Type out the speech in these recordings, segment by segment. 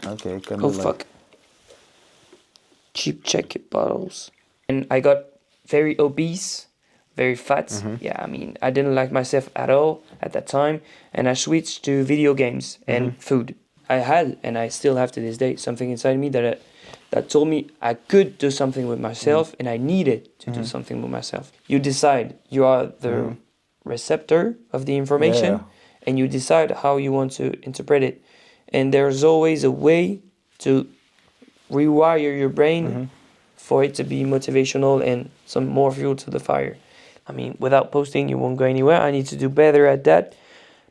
Okay, kind Oh of like. fuck. Cheap jacket bottles. And I got very obese, very fat. Yeah, I mean, I didn't like myself at all at that time. And I switched to video games and food. I had, and I still have to this day, something inside me that told me I could do something with myself and I needed to do something with myself. You decide, you are the receptor of the information, Yeah. and you decide how you want to interpret it. And there's always a way to rewire your brain for it to be motivational and some more fuel to the fire. I mean, without posting, you won't go anywhere. I need to do better at that.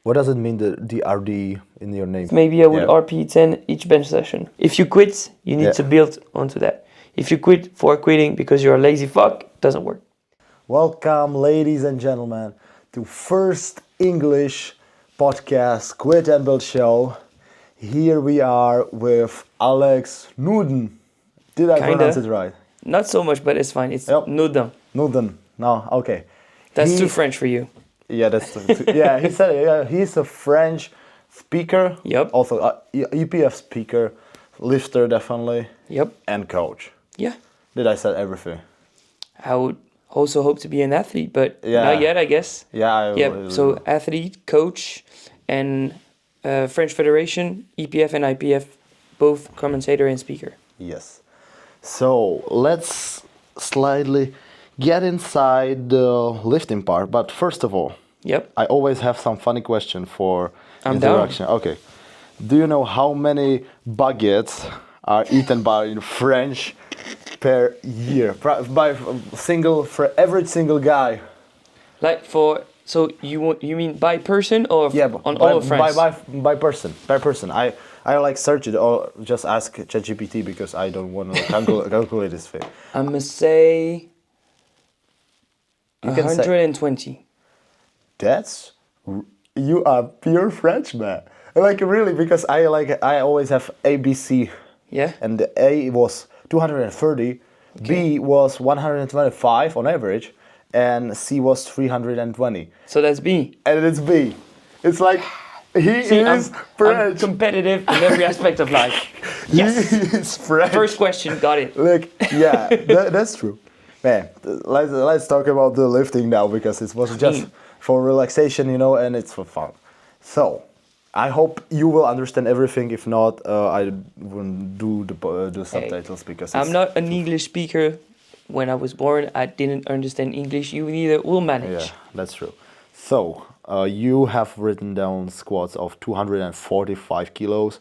What does it mean, the RD in your name? Maybe I would Yeah. RP 10 each bench session. If you quit, you need Yeah. to build onto that. If you quit for quitting because you're a lazy fuck, it doesn't work. Welcome, ladies and gentlemen, to first English podcast Quit and Build Show. Here we are with Alex Naudin. Did I pronounce it right? Not so much, but it's fine. It's Yep. Nuden. Nuden. No, okay. That's too French for you. Yeah, that's yeah. He said he's a French speaker. Yep. Also, EPF speaker, lifter definitely, Yep. and coach. Yeah. Did I say everything? I would also hope to be an athlete, but Yeah. not yet, I guess. Yeah. Yep. So athlete, coach, and French Federation, EPF and IPF, both commentator and speaker. Yes. So let's slightly get inside the lifting part. But first of all, Yep. I always have some funny question for I'm down. introduction. Okay. Do you know how many baguettes are eaten by French per year? By single, for every single guy. Like so you mean by person or Yeah, but on all of France? by person. Per person. I like search it or just ask ChatGPT because I don't want to calculate this thing. I'm gonna say You can say 120. you are pure Frenchman. Like really, because I always have ABC, Yeah. and the A was 230, B was 125 on average, and C was 320, So that's B. and it's B. It's like he See, I'm is French. competitive in every aspect of life. Yes. He is French. First question, got it. Like, yeah, that's true. Man, let's talk about the lifting now because it was just for relaxation, and it's for fun. So, I hope you will understand everything. If not, I wouldn't do the subtitles because I'm not an English speaker. When I was born, I didn't understand English. You neither will manage. Yeah, that's true. So, you have written down squats of 245 kilos.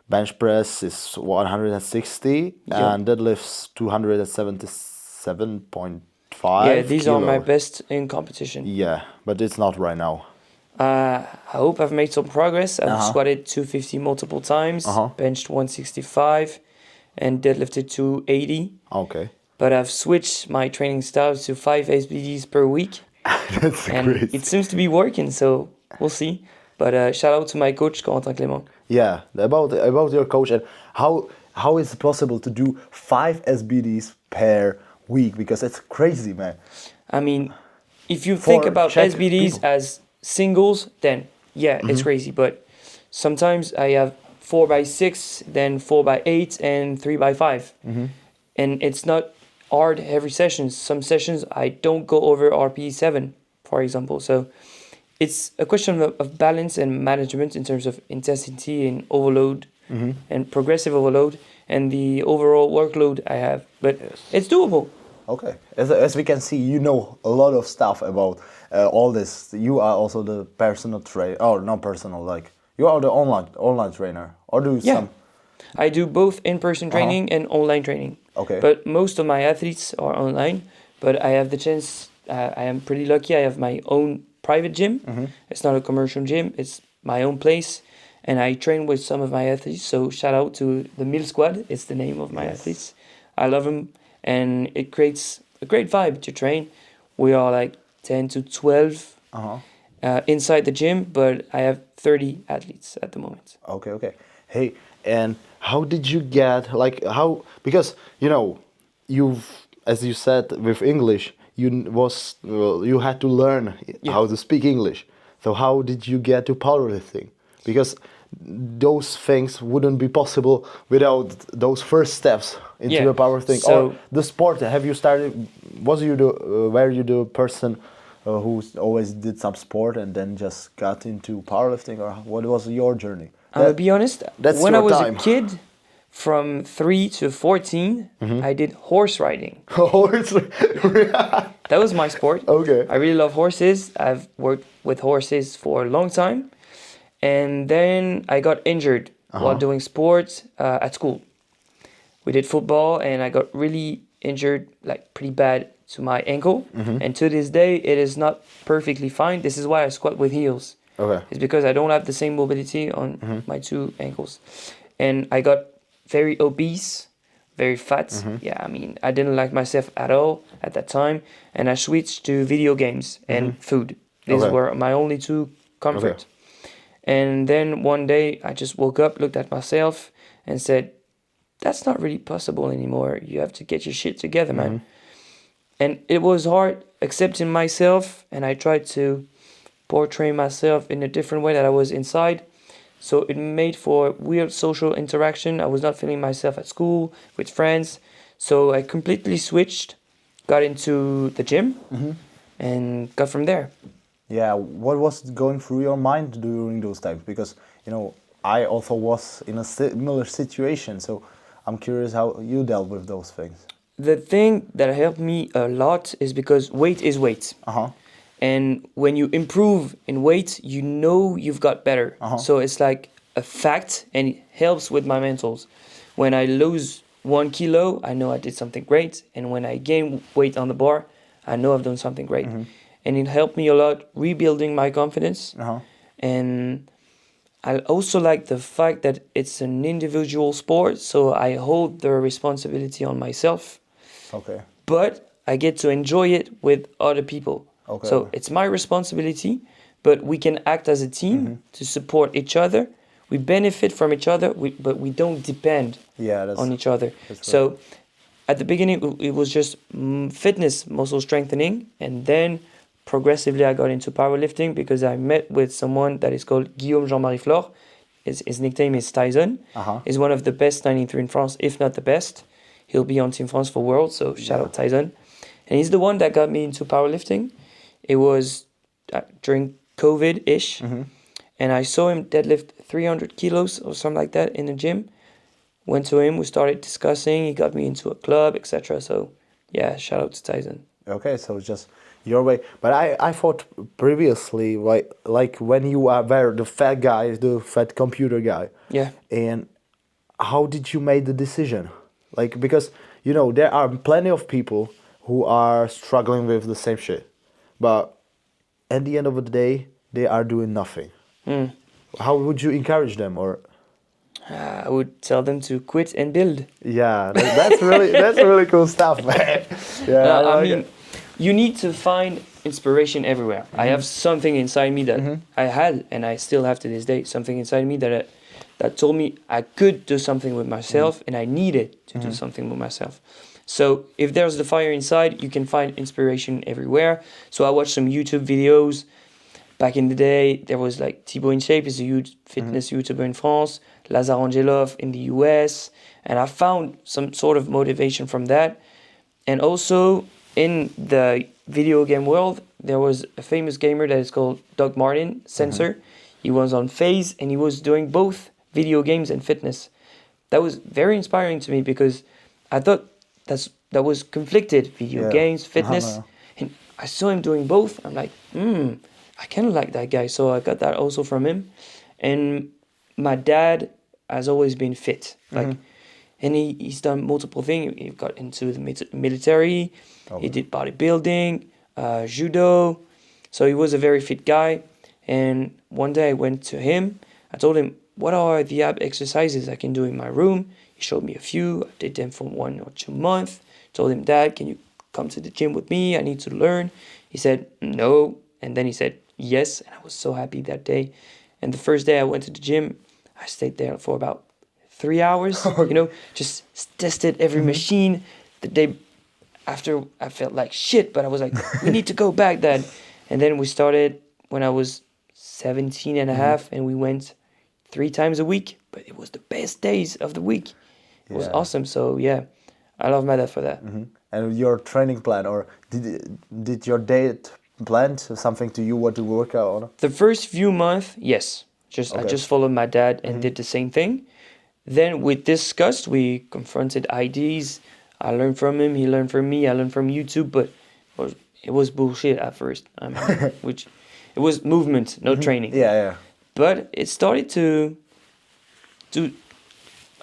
Bench press is 160 and deadlifts 277.5. Yeah, these are my kilos. best in competition. Yeah, but it's not right now. I hope I've made some progress. I've squatted 250 multiple times, benched 165, and deadlifted 280. Okay. But I've switched my training style to 5 SBDs per week. That's And great. it seems to be working, so we'll see. But shout out to my coach, Corentin Clément. Yeah, about your coach and how is it possible to do 5 SBDs per week, because it's crazy, man. I mean, if you think For about Czech SBDs people. as singles, then yeah, it's crazy. But sometimes I have 4x6, then 4x8, and 3x5. And it's not hard every session. Some sessions I don't go over RP7, for example. So it's a question of balance and management in terms of intensity and overload and progressive overload and the overall workload I have. But it's doable. Okay. As we can see, you know a lot of stuff about all this. You are also the personal trainer, or not personal, like you are the online trainer, or do Yeah. some. I do both in-person training and online training. Okay. But most of my athletes are online. But I have the chance, I am pretty lucky, I have my own private gym. It's not a commercial gym, it's my own place. And I train with some of my athletes. So shout out to the Mill Squad, it's the name of my athletes. I love them. And it creates a great vibe to train. We are like 10 to 12 inside the gym, but I have 30 athletes at the moment. Okay. Hey, and how did you get, like, because you've, as you said with English, you had to learn how to speak English. So how did you get to powerlifting? Because those things wouldn't be possible without those first steps into Yeah, the powerlifting so- or the sport. Have you started? Was you the were you the person who always did some sport and then just got into powerlifting, or what was your journey? I'm gonna be honest. That's When I your was time. a kid, from 3 to 14, I did horse riding. Horse. That was my sport. Okay. I really love horses. I've worked with horses for a long time. And then I got injured while doing sports at school. We did football and I got really injured, like pretty bad, to my ankle. And to this day, it is not perfectly fine. This is why I squat with heels. Okay. It's because I don't have the same mobility on my two ankles. And I got very obese, very fat. Yeah, I mean, I didn't like myself at all at that time. And I switched to video games and food. These Okay. were my only two comforts. And then one day I just woke up, looked at myself and said, that's not really possible anymore. You have to get your shit together, man. And it was hard accepting myself, and I tried to portray myself in a different way that I was inside. So it made for weird social interaction. I was not feeling myself at school with friends. So I completely switched, got into the gym, and got from there. Yeah, what was going through your mind during those times? Because, you know, I also was in a similar situation, so I'm curious how you dealt with those things. The thing that helped me a lot is because weight is weight. And when you improve in weight, you know you've got better. So it's like a fact, and it helps with my mentals. When I lose 1 kilo, I know I did something great. And when I gain weight on the bar, I know I've done something great. And it helped me a lot rebuilding my confidence. And I also like the fact that it's an individual sport, so I hold the responsibility on myself. Okay. But I get to enjoy it with other people. Okay. So it's my responsibility, but we can act as a team to support each other. We benefit from each other, but we don't depend on each other. So at the beginning, it was just fitness, muscle strengthening, and then progressively I got into powerlifting because I met with someone that is called Guillaume Jean-Marie Flore. His nickname is Tyson. He's one of the best 93 in France, if not the best. He'll be on Team France for World, so shout out Tyson. And he's the one that got me into powerlifting. It was during COVID-ish, and I saw him deadlift 300 kilos or something like that in the gym. Went to him, we started discussing, he got me into a club, etc. So yeah, shout out to Tyson. Okay, so just your way. But I thought previously, like when you were the fat guy, the fat computer guy. Yeah. And how did you make the decision? Like, because, you know, there are plenty of people who are struggling with the same shit. But at the end of the day, they are doing nothing. How would you encourage them, or? I would tell them to quit and build. Yeah, that's really cool stuff, man. Yeah, I mean, you need to find inspiration everywhere. I have something inside me that I had, and I still have to this day, something inside me that told me I could do something with myself, and I needed to do something with myself. So if there's the fire inside, you can find inspiration everywhere. So I watched some YouTube videos. Back in the day, there was like Thibaut InShape is a huge fitness YouTuber in France, Lazar Angelov in the US, and I found some sort of motivation from that. And also in the video game world, there was a famous gamer that is called Doug Martin, Sensor. He was on FaZe and he was doing both video games and fitness. That was very inspiring to me because I thought that was conflicted, video games, fitness. And I saw him doing both. I'm like, I kind of like that guy. So I got that also from him. And my dad has always been fit. Like, and he's done multiple things. He got into the military. He did bodybuilding, judo. So he was a very fit guy. And one day I went to him. I told him, what are the ab exercises I can do in my room? He showed me a few. I did them for 1 or 2 months. Told him, Dad, can you come to the gym with me? I need to learn. He said, no. And then he said, yes. And I was so happy that day. And the first day I went to the gym, I stayed there for about 3 hours, you know, just tested every machine. The day after, I felt like shit, but I was like, we need to go back, Dad. And then we started when I was 17 and a half, and we went 3 times a week, but it was the best days of the week. It was Yeah. awesome. So yeah, I love my dad for that. And your training plan, or did your date plan something to you what to work out on? The first few months, yes, I Okay. just followed my dad and did the same thing. Then we discussed, we confronted ideas. I learned from him, he learned from me, I learned from YouTube, but it was bullshit at first. Which it was movement, no training. Yeah. But it started to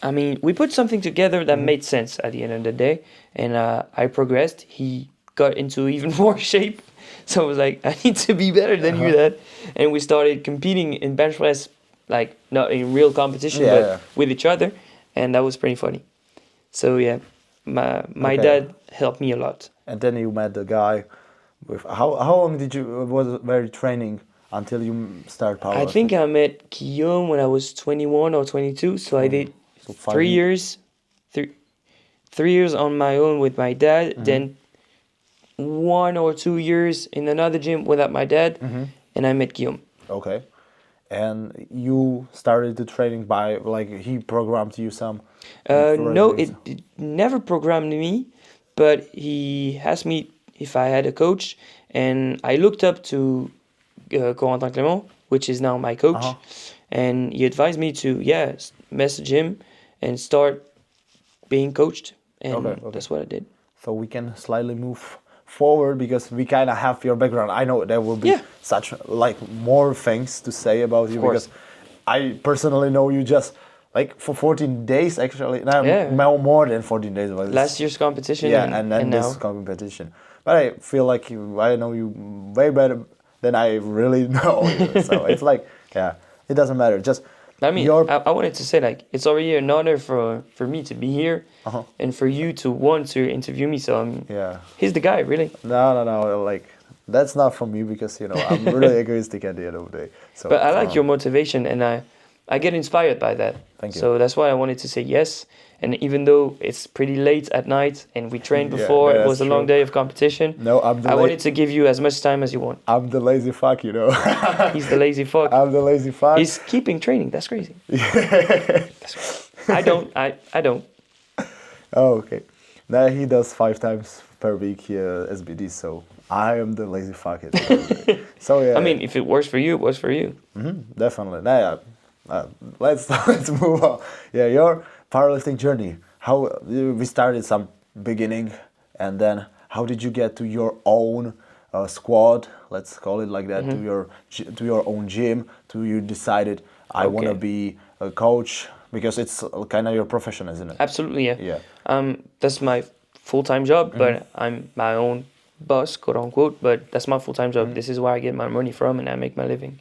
I mean, we put something together that made sense at the end of the day, and I progressed. He got into even more shape, so I was like, I need to be better than you, Dad. And we started competing in bench press, like not in real competition, Yeah, but yeah. with each other, and that was pretty funny. So yeah, my Okay. dad helped me a lot. And then you met the guy. With how long did you were you training until you started powerlifting? I think I met Guillaume when I was 21 or 22, so I did So 5 3 years, 3 years on my own with my dad, then 1 or 2 years in another gym without my dad, and I met Guillaume. Okay. And you started the training by like he programmed you some. No, it never programmed me, but he asked me if I had a coach, and I looked up to Corentin Clément, which is now my coach, and he advised me to message him and start being coached, and Okay. that's what I did. So we can slightly move forward because we kind of have your background. I know there will be Yeah. such like more things to say about you course. because I personally know you just like for 14 days actually. No, Yeah. more than 14 days. But Last year's competition, yeah, and then this now. competition. But I feel like I know you way better than I really know you. So it's like, yeah, it doesn't matter. Just I mean, your I wanted to say, like, it's already an honor for me to be here and for you to want to interview me. So yeah. he's the guy, really. No. Like that's not for me because I'm really egoistic at the end of the day. So, But I like your motivation, and I get inspired by that. Thank you. So that's why I wanted to say yes. And even though it's pretty late at night and we trained before, it that's was a long true. day of competition. No, I wanted to give you as much time as you want. I'm the lazy fuck, He's the lazy fuck. I'm the lazy fuck. He's keeping training. That's crazy. That's crazy. I don't. Oh, okay. Now he does 5 times per week SBD, so I am the lazy fuck. At the end of the day. So yeah. I mean, if it works for you, it works for you. Definitely. Now, let's move on. Yeah, your powerlifting journey. How we started some beginning, and then how did you get to your own squad? Let's call it like that. To your own gym. To you decided I want to Okay. be a coach because it's kind of your profession, isn't it? Absolutely, yeah. Yeah. That's my full-time job, but I'm my own boss, quote unquote. But that's my full-time job. This is where I get my money from, and I make my living.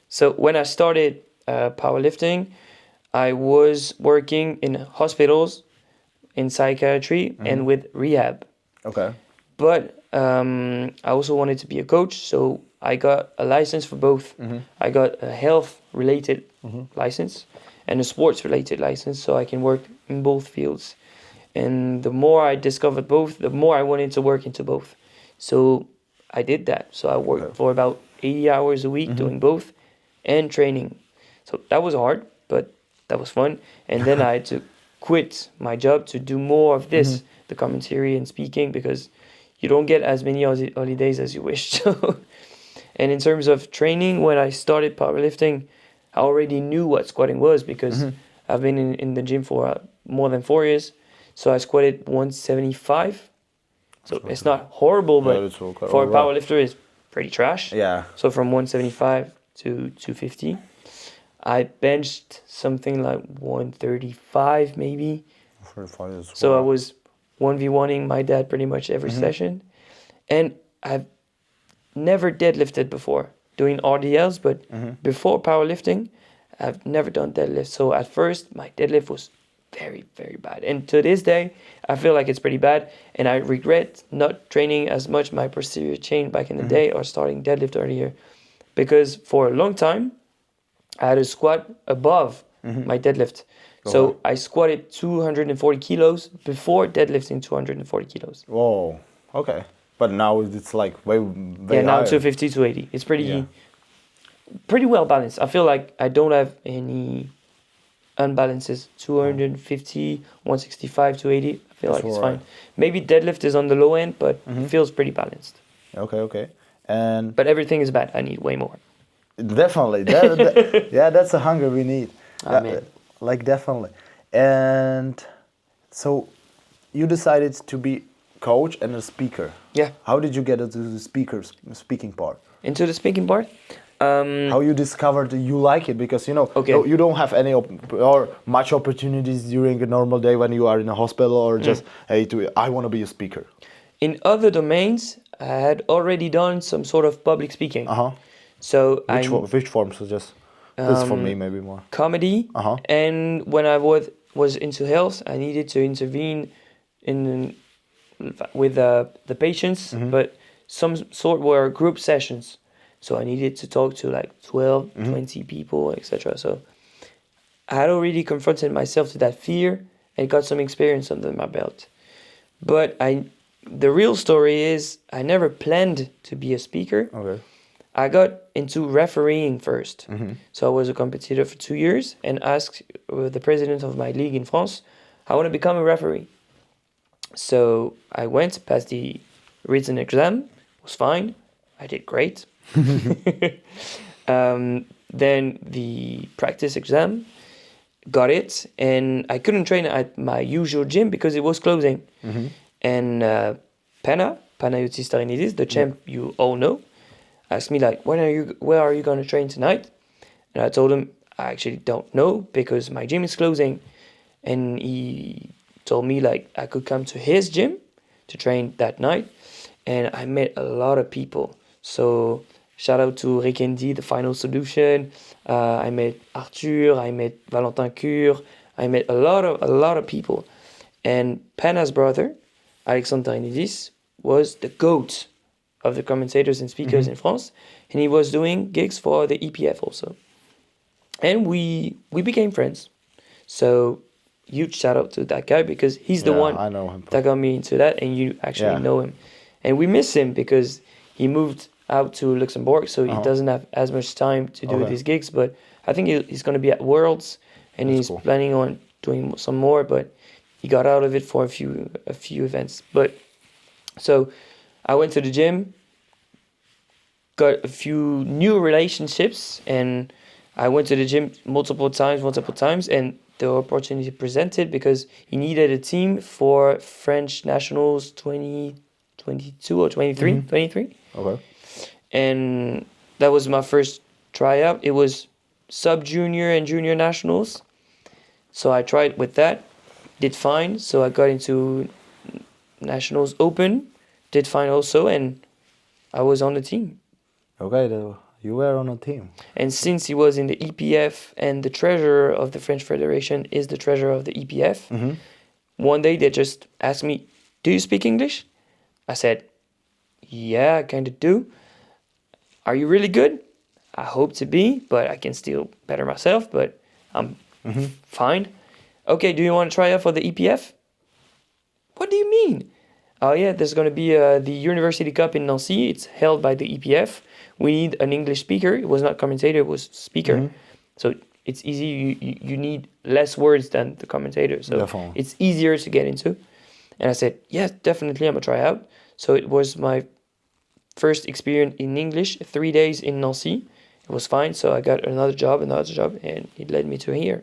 So when I started powerlifting, I was working in hospitals, in psychiatry, and with rehab. Okay. But I also wanted to be a coach, so I got a license for both. I got a health-related license and a sports-related license, so I can work in both fields. And the more I discovered both, the more I wanted to work into both. So I did that. So I worked for about 80 hours a week doing both and training. So that was hard, but that was fun. And then I had to quit my job to do more of this, the commentary and speaking, because you don't get as many holidays as you wish. And in terms of training, when I started powerlifting, I already knew what squatting was because I've been in the gym for more than 4 years. So I squatted 175. So it's not horrible, but it's okay. for a Alright. powerlifter, it's pretty trash. Yeah. So from 175 to 250. I benched something like 135 maybe. 45 is So I was 1v1ing my dad pretty much every session. And I've never deadlifted before, doing RDLs, but before powerlifting, I've never done deadlift. So at first, my deadlift was very, very bad. And to this day, I feel like it's pretty bad. And I regret not training as much my posterior chain back in the day or starting deadlift earlier. Because for a long time, I had to squat above my deadlift. So I squatted 240 kilos before deadlifting 240 kilos. Whoa. Okay. But now it's like way Yeah, now higher. 250, 280. It's pretty... Yeah. pretty well balanced. I feel like I don't have any unbalances. 250, 165, 280. I feel That's like it's alright. fine. Maybe deadlift is on the low end, but it feels pretty balanced. Okay. And But everything is bad. I need way more. definitely, yeah, that's a hunger we need. Yeah, Amen. like definitely. And so, you decided to be coach and a speaker. Yeah. How did you get into the speaking part? Into the speaking part. How you discovered you like it? Because Okay. you don't have any or much opportunities during a normal day when you are in a hospital or just hey, I want to be a speaker. In other domains, I had already done some sort of public speaking. So Which form? So just this for me maybe more. comedy, and when I was into health, I needed to intervene in with the patients, but some sort were group sessions. So I needed to talk to like 12, 20 people, etc. So I had already confronted myself to that fear and got some experience under my belt. But the real story is I never planned to be a speaker. Okay. I got into refereeing first. So I was a competitor for 2 years and asked the president of my league in France, I want to become a referee. So I went, passed the written exam, was fine. I did great. Then the practice exam, got it, and I couldn't train at my usual gym because it was closing. And Panayotis Tarinidis, the champ you all know, asked me like, where are you going to train tonight? And I told him I actually don't know because my gym is closing. And he told me like I could come to his gym to train that night. And I met a lot of people. So shout out to Rick Andy, the Final Solution. I met Arthur. I met Valentin Cure. I met a lot of people. And Pana's brother, Alexandre Tarinidis, was the GOAT of the commentators and speakers in France. And he was doing gigs for the EPF also. And we became friends. So huge shout out to that guy because he's the one I know him. that got me into that, and you actually know him. And we miss him because he moved out to Luxembourg, so he doesn't have as much time to do these gigs. But I think he's going to be at Worlds, and he's planning on doing some more. But he got out of it for a few events. But so I went to the gym, got a few new relationships, and I went to the gym multiple times, and the opportunity presented because he needed a team for French Nationals 2022 or 23. Okay. And that was my first tryout. It was sub-junior and junior nationals. So I tried with that, did fine. So I got into Nationals Open, did fine also, and I was on the team. Okay, you were on a team. And since he was in the EPF and the treasurer of the French Federation is the treasurer of the EPF, one day they just asked me, do you speak English? I said, yeah, I kind of do. Are you really good? I hope to be, but I can still better myself, but I'm fine. Okay, do you want to try out for the EPF? What do you mean? Oh yeah, there's going to be the University Cup in Nancy. It's held by the EPF. We need an English speaker. It was not commentator, it was speaker. So it's easy. You need less words than the commentator. So Definitely. it's easier to get into. And I said, yes, definitely, I'm going to try out. So it was my first experience in English, 3 days in Nancy. It was fine. So I got another job, and it led me to here.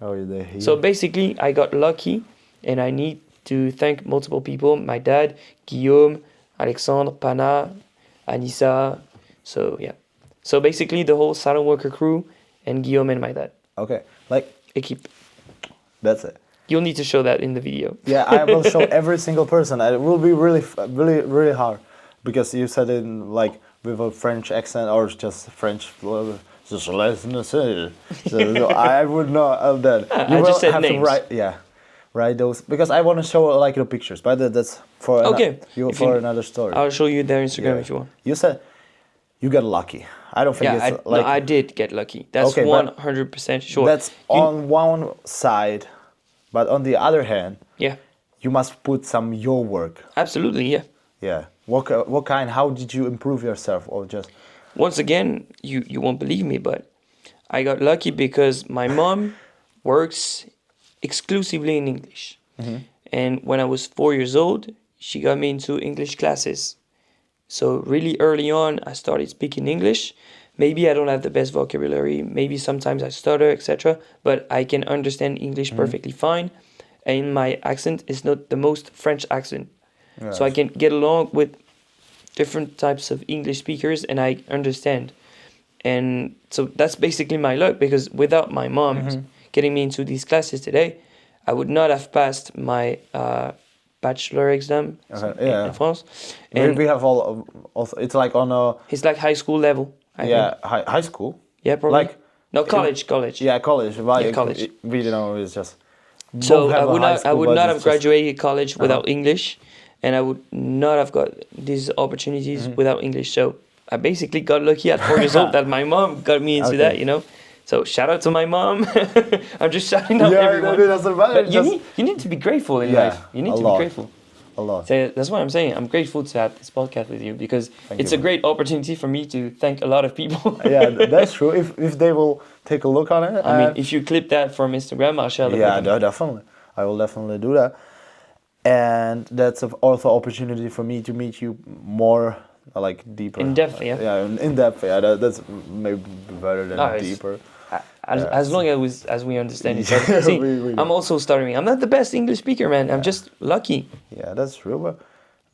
Oh, you're there. So basically, I got lucky, and I need to thank multiple people. My dad, Guillaume, Alexandre, Pana, Anissa. So yeah. So basically the whole Salon Worker crew and Guillaume and my dad. Okay, like Équipe. that's it. You'll need to show that in the video. Yeah, I will show every single person. It will be really hard because you said it in, like with a French accent or just French. So I would not have that. You I will just said have names. to write those because I want to show like the pictures, but that's for another story. I'll show you their Instagram if you want. You said you got lucky. I don't think I did get lucky. That's Okay, 100% sure. That's on one side, but on the other hand, you must put some your work. Absolutely, yeah. Yeah. What kind? How did you improve yourself, or just? once again, you won't believe me, but I got lucky because my mom works exclusively in English. And when I was 4 years old, she got me into English classes. So really early on, I started speaking English. Maybe I don't have the best vocabulary. Maybe sometimes I stutter, etc. But I can understand English perfectly fine. And my accent is not the most French accent. Yes. So I can get along with different types of English speakers and I understand. And so that's basically my luck because without my mom getting me into these classes today, I would not have passed my bachelor exam in France. And we have all also, it's like on a it's like high school level, I think. high school. Yeah, probably. Like No, college. Yeah, college. Well, college. We don't know. It's just So both have a high I school, would but not it's have just- graduated college without English, and I would not have got these opportunities without English. So I basically got lucky at 4 years old that my mom got me into that, you know. So shout out to my mom. I'm just shouting out everyone. it doesn't matter. But just you need to be grateful in Yeah, life. You need a to lot. be grateful. a lot. So that's what I'm saying. I'm grateful to have this podcast with you because it's you, a great opportunity for me to thank a lot of people. Yeah, that's true. If they will take a look on it. I mean, if you clip that from Instagram, I'll share it yeah, with them. definitely. I will definitely do that. And that's also opportunity for me to meet you more, like deeper. In depth, yeah. Yeah, in depth. Yeah, that's maybe better than No, it's- deeper. As long as we understand each other. See, we I'm also stuttering. I'm not the best English speaker, man. I'm just lucky. Yeah, that's true. But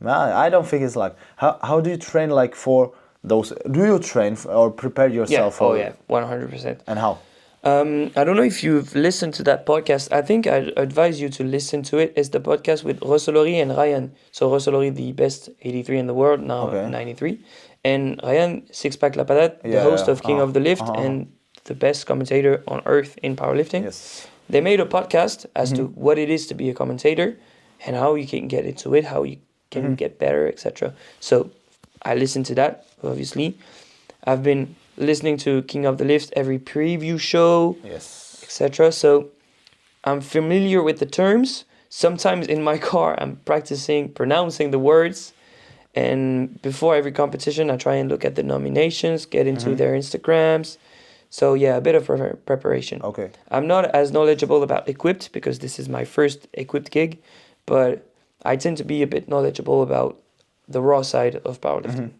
man, I don't think it's like how do you train like for those? Do you train or prepare Yeah. yourself for? Oh yeah, 100%. And how? I don't know if you've listened to that podcast. I think I'd advise you to listen to it. It's the podcast with Rossolori and Ryan. So Rossolori, the best 83 in the world, now Okay. 93. And Ryan, Six Pack La Patate, the Yeah, host yeah. of King of the Lift and the best commentator on earth in powerlifting. Yes. They made a podcast as to what it is to be a commentator and how you can get into it, how you can get better, etc. So I listened to that, obviously. I've been listening to King of the Lift every preview show, Yes. etc. So I'm familiar with the terms. Sometimes in my car, I'm practicing pronouncing the words. And before every competition, I try and look at the nominations, get into their Instagrams. So yeah, a bit of preparation. Okay. I'm not as knowledgeable about equipped because this is my first equipped gig, but I tend to be a bit knowledgeable about the raw side of powerlifting.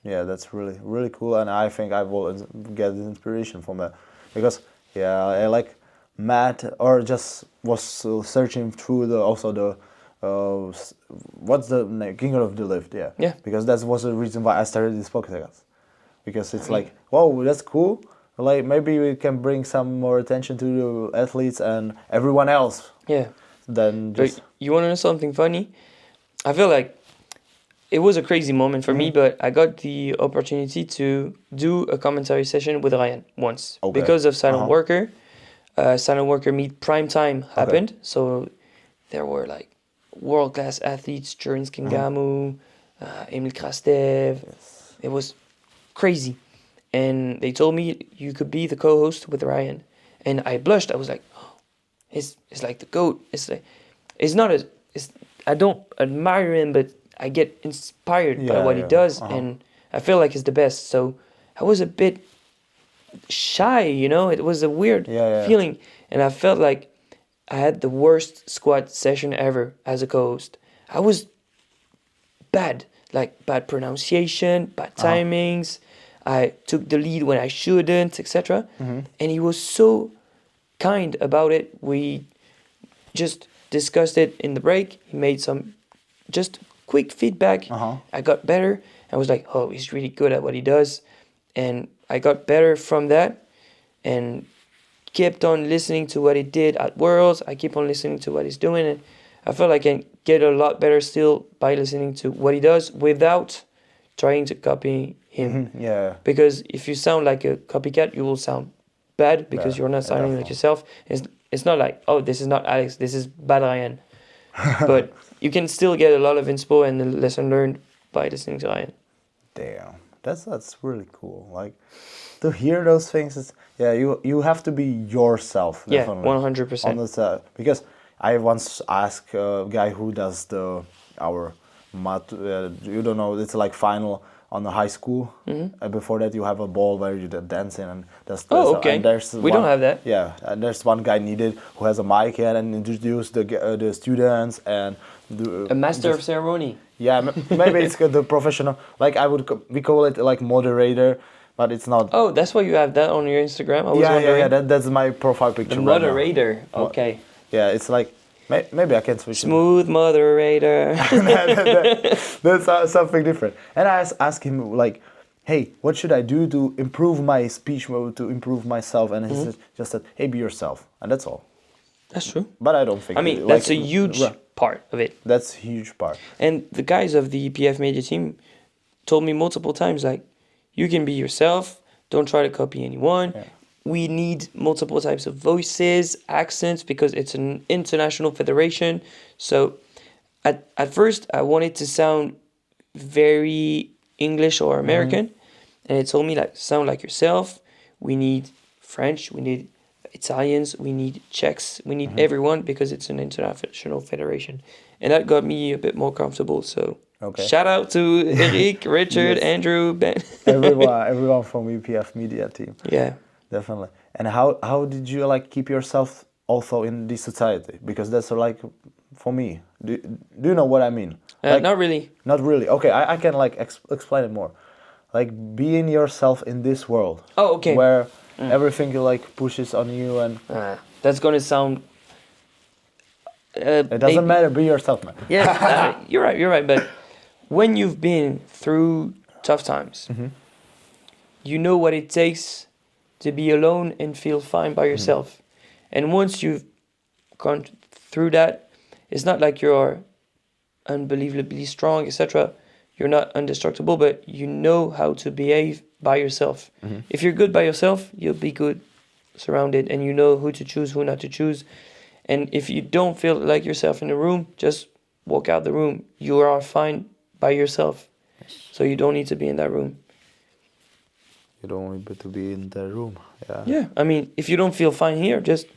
Yeah, that's really cool, and I think I will get inspiration from that because I like Matt or just was searching through what's the name, King of the Lift, Yeah. because that was the reason why I started this podcast, because it's like, whoa, that's cool, like maybe we can bring some more attention to the athletes and everyone else Yeah. than But just you want to know something funny? I feel like it was a crazy moment for me, but I got the opportunity to do a commentary session with Ryan once. Okay. Because of Silent Worker. Silent Worker Meet Prime Time happened. So there were like world-class athletes, Jerins Kingamu, Emil Krastev. It was crazy. And they told me you could be the co-host with Ryan. And I blushed. I was like, oh, he's like the GOAT. I don't admire him, but I get inspired by what he does, and I feel like he's the best. So I was a bit shy, you know. It was a weird feeling, and I felt like I had the worst squat session ever as a co-host. I was bad, like bad pronunciation, bad timings. I took the lead when I shouldn't, etc. And he was so kind about it. We just discussed it in the break. He made some just quick feedback. I got better. I was like, oh, he's really good at what he does. And I got better from that and kept on listening to what he did at Worlds. I keep on listening to what he's doing. And I feel like I can get a lot better still by listening to what he does without trying to copy him. Yeah. Because if you sound like a copycat, you will sound bad because you're not sounding like yourself. It's not like, oh, this is not Alex, this is bad Ryan. But you can still get a lot of inspo and a lesson learned by listening to Ryan. Damn, that's really cool. Like to hear those things is you have to be yourself. Definitely. 100%. On the side. Because I once asked a guy who does our mat. You don't know. It's like final on the high school. Before that, you have a ball where you dancing and that's. Oh, okay. And there's We don't have that. Yeah, and there's one guy needed who has a mic and introduce the students and A master of ceremony. yeah, maybe it's the professional. Like we call it like moderator, but it's not. Oh, that's why you have that on your Instagram. I was wondering. Yeah. That's my profile picture. The right now. moderator. Okay. Yeah, it's like maybe I can switch. Smooth moderator. That's something different. And I asked him like, "Hey, what should I do to improve my speech mode, to improve myself?" And he just said, "Hey, be yourself," and that's all. That's true. But I don't think. I mean, that's a huge part of it. That's a huge part. And the guys of the EPF media team told me multiple times, like, you can be yourself. Don't try to copy anyone. Yeah. We need multiple types of voices, accents, because it's an international federation. So at first, I wanted to sound very English or American. And it told me, like, sound like yourself. We need French. We need Italians. We need Czechs. We need everyone because it's an international federation. And that got me a bit more comfortable. So shout out to Eric, Richard, Andrew, Ben. everyone from EPF media team. Yeah. Definitely. And how did you like keep yourself also in this society? Because that's like for me. Do you know what I mean? Like, Not really. Not really. Okay, I can like explain it more. Like being yourself in this world. Oh, okay. Where everything like pushes on you and. That's gonna sound. It doesn't matter. Be yourself, man. Yeah, you're right. You're right. But when you've been through tough times, you know what it takes to be alone and feel fine by yourself. And once you've gone through that, it's not like you're unbelievably strong, etc. You're not indestructible, but you know how to behave by yourself. If you're good by yourself, you'll be good surrounded, and you know who to choose, who not to choose. And if you don't feel like yourself in the room, just walk out the room. You are fine by yourself. So you don't need to be in that room. You don't need to be in the room. Yeah. Yeah. I mean, if you don't feel fine here, just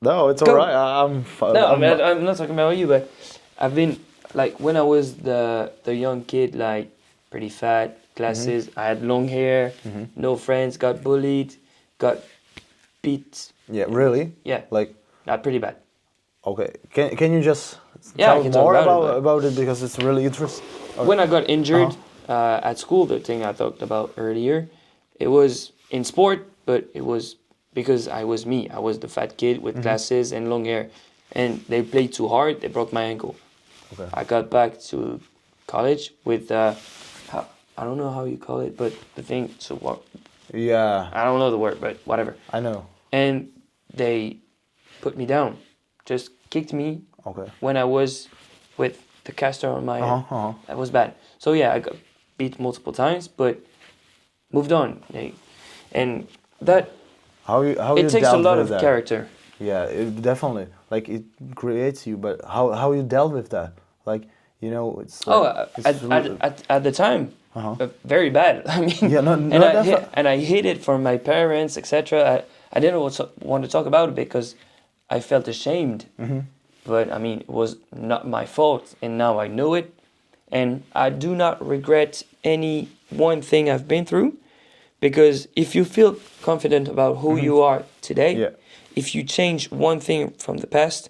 No, it's Go. alright. I'm fine. no. I'm not talking about you, but I've been like when I was the young kid, like pretty fat, glasses. I had long hair, no friends, got bullied, got beat. Yeah, really? Yeah, Like, not pretty bad. okay. Can you just Yeah, I tell can talk more about about it because it's really interesting. When I got injured at school, the thing I talked about earlier, it was in sport, but it was because I was me. I was the fat kid with glasses and long hair, and they played too hard. They broke my ankle. Okay. I got back to college with I don't know how you call it, but the thing. So what? Yeah, I don't know the word, but whatever. I know. And they put me down, just kicked me Okay. when I was with the caster on my head. That was bad. So yeah, I got beat multiple times, but moved on. And that How you it takes a dealt lot with of that? character. Yeah, it definitely. Like it creates you, but how you dealt with that? Like it's. Like, At the time, very bad. I mean, Yeah, no, and I hid it from my parents, etc. I didn't want to talk about it because I felt ashamed. But I mean, it was not my fault, and now I know it, and I do not regret any one thing I've been through, because if you feel confident about who you are today, if you change one thing from the past,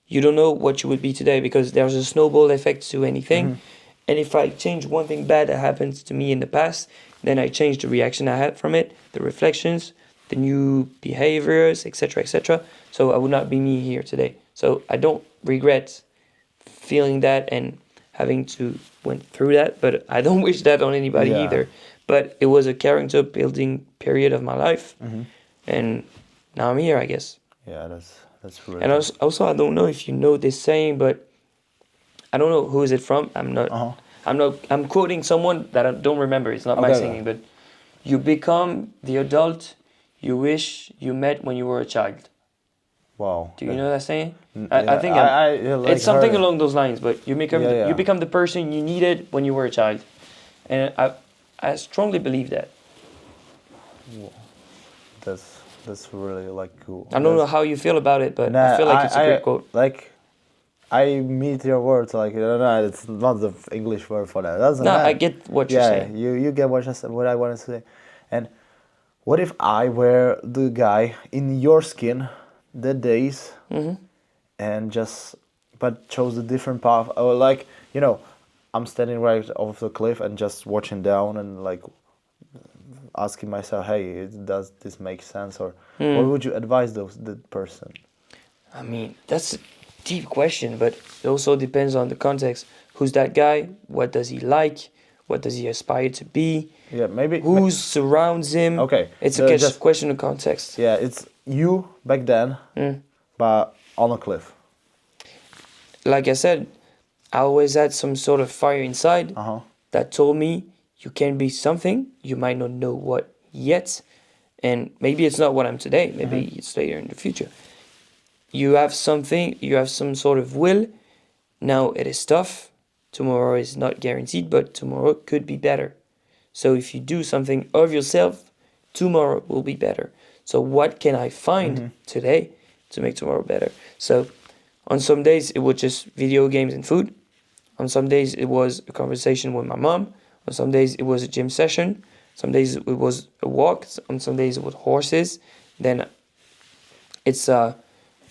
you don't know what you would be today, because there's a snowball effect to anything. And if I change one thing bad that happens to me in the past, then I change the reaction I had from it, the reflections, the new behaviors, etc., etc. So I would not be me here today. So I don't regret feeling that and having to went through that, but I don't wish that on anybody either. But it was a character building period of my life, and now I'm here, I guess. Yeah, that's really. And also, I don't know if you know this saying, but I don't know who is it from. I'm quoting someone that I don't remember. It's not my saying, but you become the adult you wish you met when you were a child. Wow. Do you know that saying? Yeah, I think like it's something along those lines. But you become the person you needed when you were a child, and I strongly believe that. That's really like cool. I don't know how you feel about it, but I feel like it's a great quote. Like, I meet your words like no, it's not the English word for that. Doesn't No, matter. I get what you're saying. You get what I want to say. And what if I were the guy in your skin the days and just but chose a different path? Or like, I'm standing right off the cliff and just watching down and like asking myself, hey, does this make sense? Or what would you advise the person? I mean, that's a deep question, but it also depends on the context. Who's that guy? What does he like? What does he aspire to be? Yeah, maybe. Who surrounds him? Okay, It's a question of context. Yeah, it's you back then, but on a cliff. Like I said, I always had some sort of fire inside that told me you can be something. You might not know what yet, and maybe it's not what I'm today. Maybe it's later in the future. You have something. You have some sort of will. Now it is tough. Tomorrow is not guaranteed, but tomorrow could be better. So if you do something of yourself, tomorrow will be better. So what can I find today to make tomorrow better? So on some days it was just video games and food. On some days it was a conversation with my mom. On some days it was a gym session. Some days it was a walk. On some days it was horses. Then it's a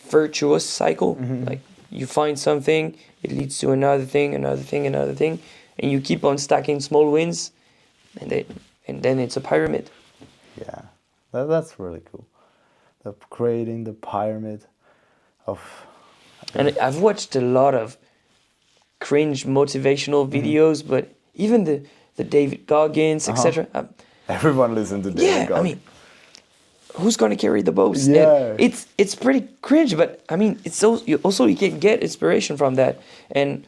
virtuous cycle. Like you find something, it leads to another thing, and you keep on stacking small wins, and then it's a pyramid. Yeah, that's really cool. Creating the pyramid of. And I've watched a lot of cringe motivational videos, but even the David Goggins, etc. Everyone listen to David Goggins. I mean, who's gonna carry the boast? Yeah, and it's pretty cringe, but I mean, it's also you can get inspiration from that. And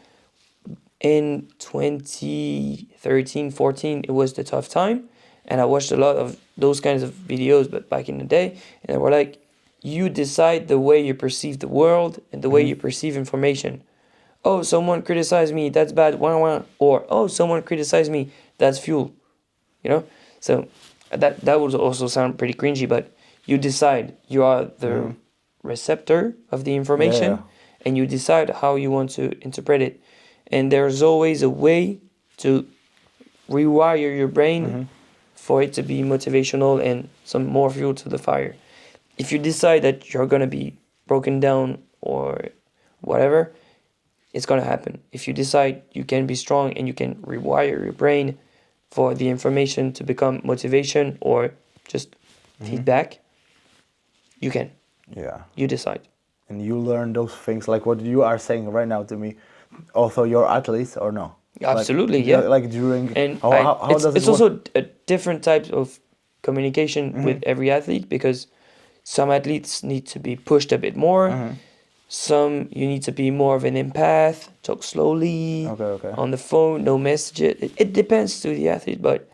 in 2013, 14, it was the tough time, and I watched a lot of those kinds of videos, but back in the day, and they were like, you decide the way you perceive the world and the way you perceive information. Oh, someone criticized me, that's bad, wah, wah. Or, oh, someone criticized me, that's fuel. So that would also sound pretty cringy, but you decide. You are the receptor of the information, and you decide how you want to interpret it. And there's always a way to rewire your brain for it to be motivational and some more fuel to the fire. If you decide that you're going to be broken down or whatever, it's going to happen. If you decide you can be strong and you can rewire your brain for the information to become motivation or just feedback, you can. Yeah. You decide. And you learn those things like what you are saying right now to me. Also, you're athletes or no? Absolutely, like, yeah. Like during. And how does it it's work? also a different type of communication with every athlete, because some athletes need to be pushed a bit more. Some you need to be more of an empath, talk slowly, on the phone, no messages. It depends to the athlete, but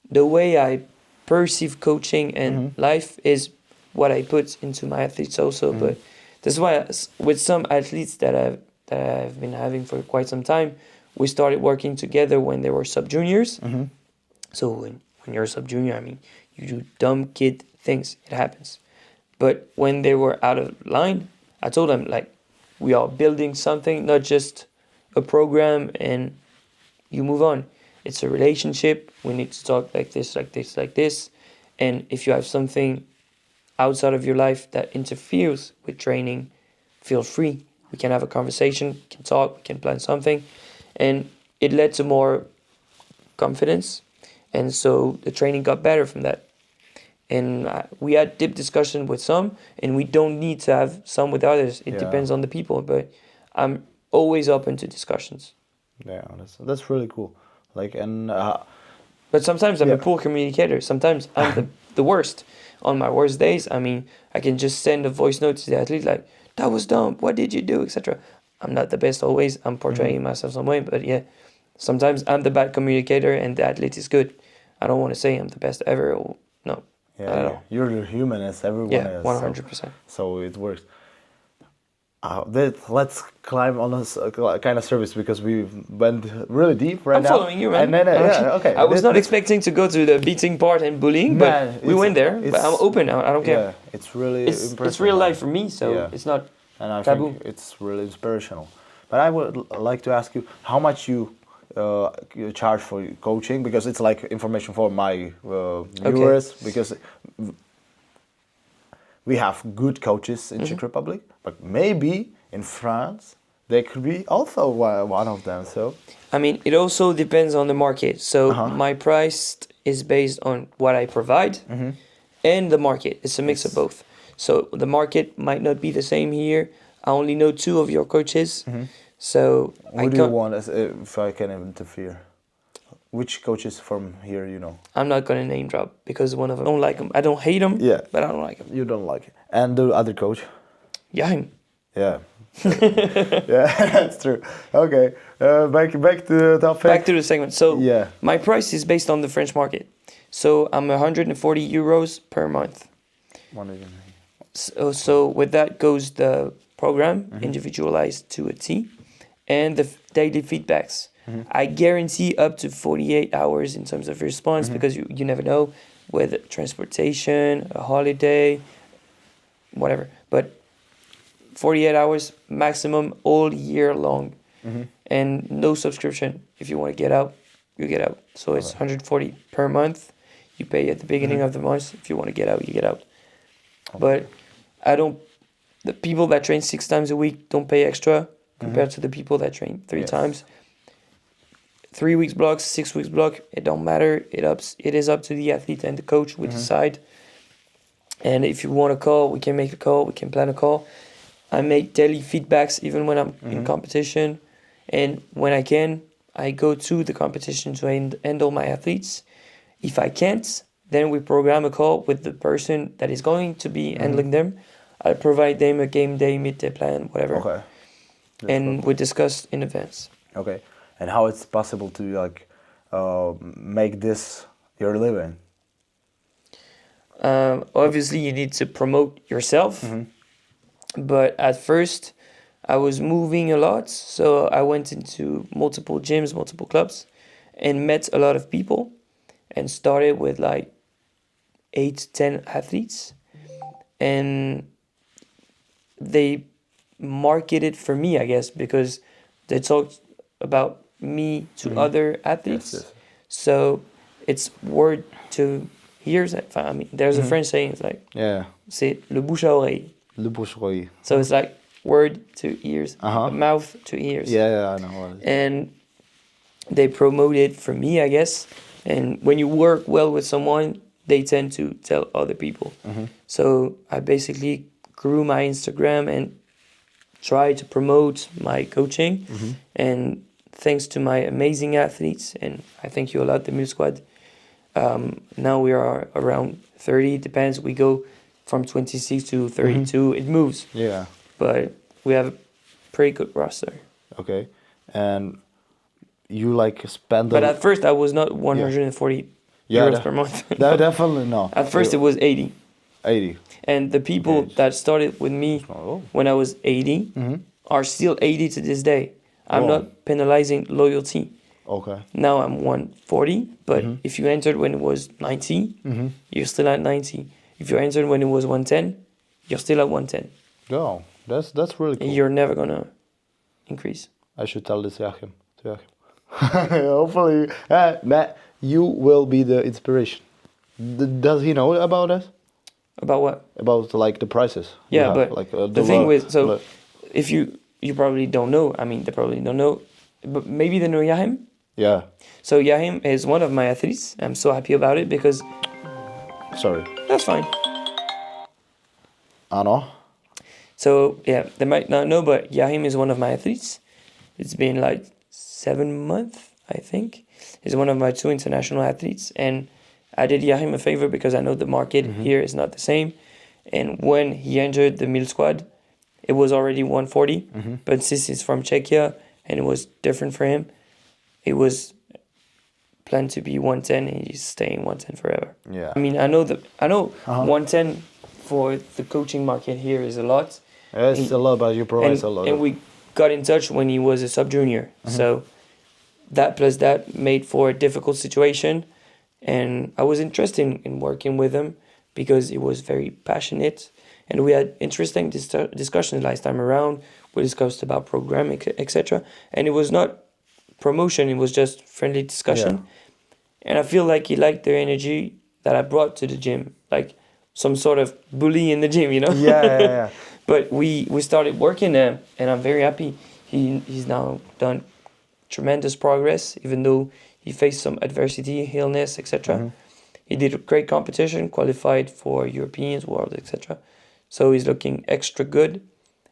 the way I perceive coaching and life is what I put into my athletes also. But that's why with some athletes that I've been having for quite some time, we started working together when they were sub-juniors. So when you're a sub-junior, I mean, you do dumb kid things. It happens. But when they were out of line, I told them, like, we are building something, not just a program and you move on. It's a relationship. We need to talk like this, like this, like this. And if you have something outside of your life that interferes with training, feel free. We can have a conversation, we can talk, we can plan something. And it led to more confidence. And so the training got better from that. And we had deep discussion with some, and we don't need to have some with others. It depends on the people, but I'm always open to discussions. Yeah, that's really cool. Like, and but sometimes I'm a poor communicator. Sometimes I'm the worst. On my worst days, I mean, I can just send a voice note to the athlete like, "That was dumb. What did you do?" etc. I'm not the best always. I'm portraying myself some way, but yeah, sometimes I'm the bad communicator and the athlete is good. I don't want to say I'm the best ever. Or, no. Yeah, you're the human as everyone is. 100%. So it works. Let's climb on a kind of service because we went really deep right now. I'm following you, man. And then, okay. I was not expecting to go to the beating part and bullying, but we went there. But I'm open. I don't care. Yeah, it's really impressive. It's real life for me, so it's not and I taboo. think it's really inspirational. But I would like to ask you how much you charge for coaching, because it's like information for my viewers, because we have good coaches in Czech Republic, but maybe in France they could be also one of them. So I mean, it also depends on the market. So my price is based on what I provide and the market. It's a mix of both. So the market might not be the same here. I only know 2 of your coaches. So who do you want, if I can interfere? Which coaches from here you know? I'm not going to name drop because one of them, I don't like him. I don't hate him, but I don't like him. You don't like it. And the other coach? Yahim. Yeah. Yeah, that's true. Okay, back to the topic. Back to the segment. So my price is based on the French market. So I'm 140 euros per month. So with that goes the program, individualized to a T, and the daily feedbacks. I guarantee up to 48 hours in terms of response, because you never know with transportation, a holiday, whatever. But 48 hours maximum all year long, and no subscription. If you want to get out, you get out. So it's 140 per month. You pay at the beginning of the month. If you want to get out, you get out. But the people that train 6 times a week don't pay extra compared to the people that train 3 times. 3 weeks block, 6 weeks block, it don't matter. It is up to the athlete and the coach. We decide. And if you want a call, we can make a call. We can plan a call. I make daily feedbacks even when I'm in competition. And when I can, I go to the competition to handle my athletes. If I can't, then we program a call with the person that is going to be handling them. I provide them a game day, midday plan, whatever. Okay. And we discuss in advance. Okay. And how it's possible to make this your living? Obviously, you need to promote yourself. But at first, I was moving a lot. So I went into multiple gyms, multiple clubs, and met a lot of people, and started with like 8 to 10 athletes. And they marketed for me, I guess, because they talked about me to other athletes. Yes. So it's word to ears. I mean, there's a French saying, it's like, c'est le bouche à oreille. Le bouche à oreille. So it's like word to ears, mouth to ears. Yeah, I know what it is. And they promoted for me, I guess. And when you work well with someone, they tend to tell other people. So I basically grew my Instagram and tried to promote my coaching. And thanks to my amazing athletes, and I thank you a lot, the Mule Squad, now we are around 30. It depends. We go from 26 to 32. It moves. Yeah. But we have a pretty good roster. Okay. And you spend... But at first, I was not 140 euros per month. Definitely no. At first, it was 80. 80. And the people that started with me when I was 80 are still 80 to this day. I'm not penalizing loyalty. Okay. Now I'm 140, but if you entered when it was 90, you're still at 90. If you entered when it was 110, you're still at 110. Oh, that's really cool. And you're never gonna increase. I should tell this to Joachim. Hopefully, you will be the inspiration. Does he know about us? About what? About the prices. Yeah, but the thing with if you probably don't know. I mean, they probably don't know, but maybe they know Yahim. Yeah. So Yahim is one of my athletes. I'm so happy about it because. Sorry. That's fine. I know. So yeah, they might not know, but Yahim is one of my athletes. It's been 7 months, I think. He's one of my 2 international athletes, and I did Yahim a favor because I know the market here is not the same. And when he entered the Mule Squad, it was already 140. But since he's from Czechia and it was different for him, it was planned to be 110, and he's staying 110 forever. Yeah. I mean, I know 110 for the coaching market here is a lot. Yeah, it's a lot, but you provide a lot. And we got in touch when he was a sub-junior. So that plus that made for a difficult situation. And I was interested in working with him because he was very passionate and we had interesting discussions last time around. We discussed about programming, etc. And it was not promotion; it was just friendly discussion. Yeah. And I feel like he liked the energy that I brought to the gym, like some sort of bully in the gym, you know. Yeah. But we started working there, and I'm very happy. He's now done tremendous progress, even though he faced some adversity, illness, etc. He did a great competition, qualified for Europeans, World, etc. So he's looking extra good,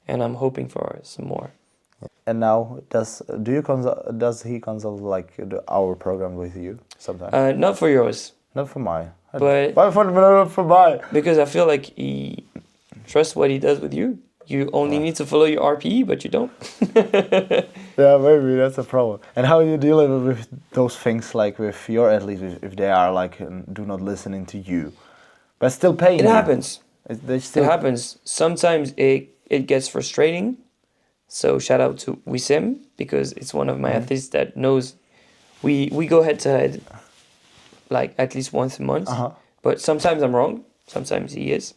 and I'm hoping for some more. And now, does he consult like our program with you sometimes? Not for yours, Not for mine. but Why not for mine? because I feel like he trusts what he does with you. You only need to follow your RPE, but you don't. Yeah, maybe that's a problem. And how you deal with those things, like with your athletes, if they are like do not listening to you, but still paying It you? happens. They still It happens. Sometimes it gets frustrating. So shout out to Wissem, because it's one of my athletes that knows we go head to head like at least once a month. But sometimes I'm wrong. Sometimes he is.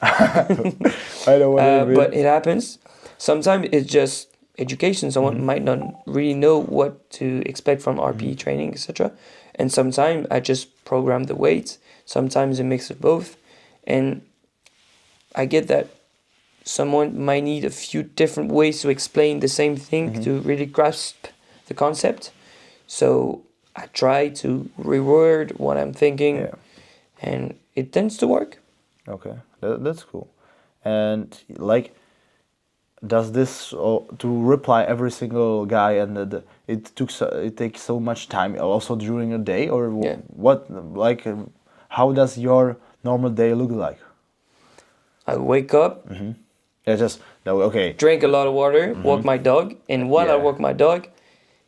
I know what you mean. But it happens. Sometimes it's just education. Someone might not really know what to expect from RPE training, etc. And sometimes I just program the weights. Sometimes a mix of both. And I get that someone might need a few different ways to explain the same thing to really grasp the concept. So I try to reword what I'm thinking, Yeah. and it tends to work. Okay, that's cool. And like, does this to reply every single guy, and it takes so much time also during a day, or Yeah. what? Like, how does your normal day look like? I wake up, Yeah, just no. Okay. drink a lot of water, walk my dog, and while I Yeah. walk my dog,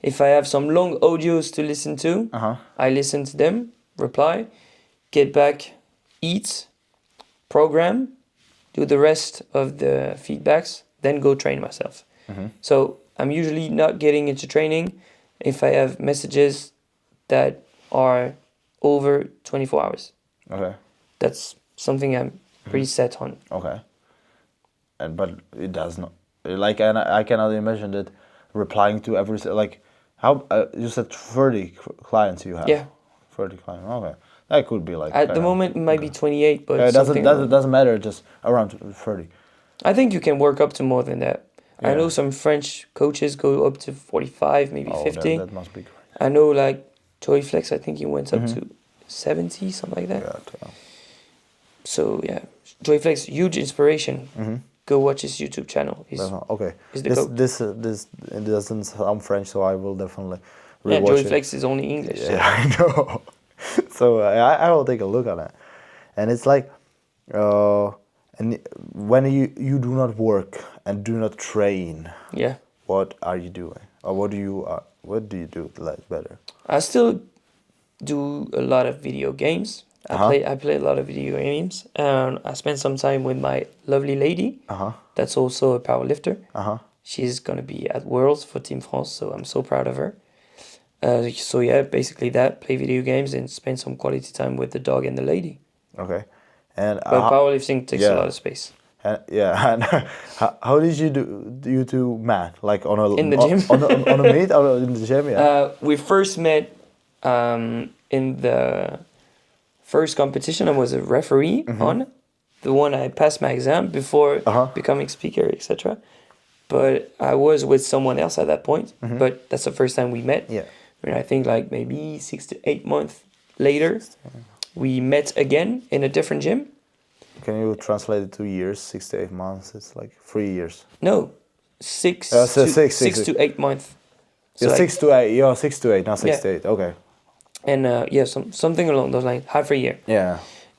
if I have some long audios to listen to, I listen to them, reply, get back, eat, program, do the rest of the feedbacks, then go train myself. So I'm usually not getting into training if I have messages that are over 24 hours. Okay. That's something I'm pretty set on. Okay. And but it does not like, and I cannot imagine that replying to every like how you said 30 clients you have. Yeah. 30 clients. Okay. That could be like At the moment, it might be 28, but it something doesn't matter, just around 30. I think you can work up to more than that. I Yeah. know some French coaches go up to 45, maybe Oh, 50. that must be great. I know like Joy Flex, I think he went up to 70, something like that. Yeah. So yeah, Joy Flex, huge inspiration. Go watch his YouTube channel. Okay. He's the goat. This it doesn't sound French, so I will definitely Yeah, rewatch Joy it. Flex is only English. Yeah, I know. So I will take a look on it, and it's like, and when you do not work and do not train, Yeah. what are you doing, or what do you do like better? I still do a lot of video games. I play a lot of video games. I spend some time with my lovely lady. That's also a powerlifter. She's gonna be at Worlds for Team France, so I'm so proud of her. So yeah, basically that. Play video games and spend some quality time with the dog and the lady. Okay, and But powerlifting takes a lot of space. yeah, and how did you do math, like on a In the gym? on a meet or in the gym? Yeah. We first met in the first competition. I was a referee on the one I passed my exam before becoming speaker, etc. But I was with someone else at that point. But that's the first time we met. Yeah. And I think like maybe 6 to 8 months later, we met again in a different gym. Can you translate it to years? 6 to 8 months. It's like 3 years. No, six to 8 months. So Yeah, like, 6 to 8. Yeah, 6 to 8, not 6 Yeah. to 8. Okay. and yeah, something along those lines, half a year. Yeah.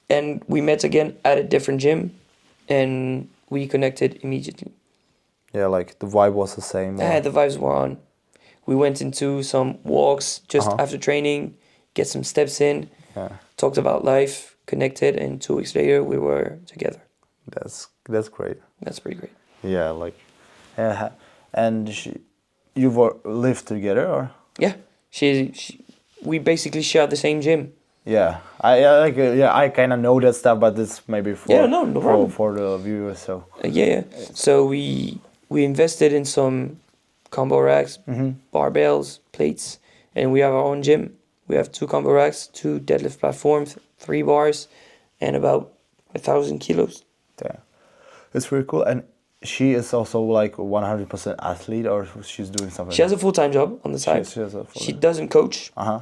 And we met again at a different gym, and we connected immediately. Yeah, like the vibe was the same. Yeah, the vibes were on. We went into some walks just after training, get some steps in, talked about life, connected, and 2 weeks later we were together. That's great. That's pretty great. Yeah, like, and you lived together, or? Yeah, we basically shared the same gym. Yeah, I kind of know that stuff, but it's maybe Yeah, no problem. for the viewers. So Yeah. So we invested in some combo racks, barbells, plates, and we have our own gym. We have 2 combo racks, 2 deadlift platforms, 3 bars, and about 1,000 kilos. yeah, it's really cool. And she is also like 100% athlete, or she's doing something. She has a full-time job on the side. She has a She doesn't coach. Uh-huh.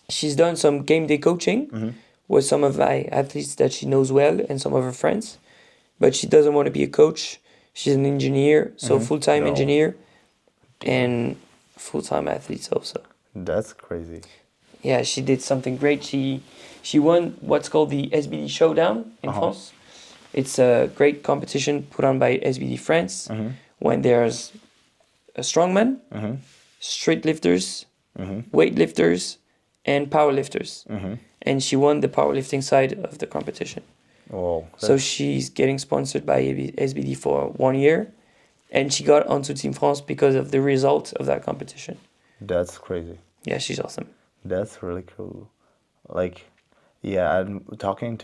She's done some game day coaching with some of my athletes that she knows well and some of her friends, but she doesn't want to be a coach. She's an engineer, so full-time No. engineer and full-time athletes also. That's crazy. Yeah, she did something great. She won what's called the SBD Showdown in France. It's a great competition put on by SBD France when there's a strongman, straight lifters, weightlifters, and powerlifters. And she won the powerlifting side of the competition. Oh, So she's getting sponsored by SBD for 1 year, and she got onto Team France because of the result of that competition. that's crazy. Yeah, she's awesome. That's really cool. Like, yeah, I'm talking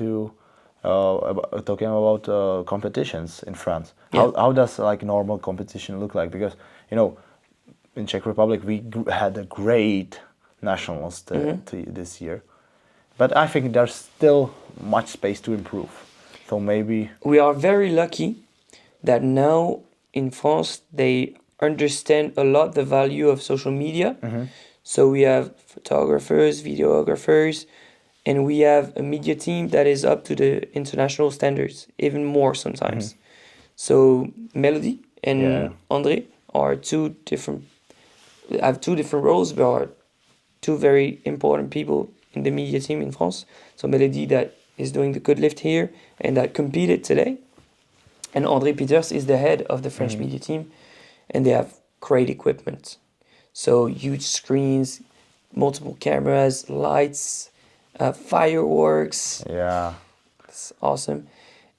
about competitions in France. How does like normal competition look like? Because in Czech Republic we had a great nationals this year, but I think there's still much space to improve. So maybe We are very lucky that now in France they understand a lot the value of social media. So we have photographers, videographers, and we have a media team that is up to the international standards, even more sometimes. So Melody and André are have 2 different roles, but are 2 very important people in the media team in France. So Melody that is doing the good lift here and that competed today. And André Peters is the head of the French media team, and they have great equipment. So huge screens, multiple cameras, lights, fireworks. yeah, It's awesome.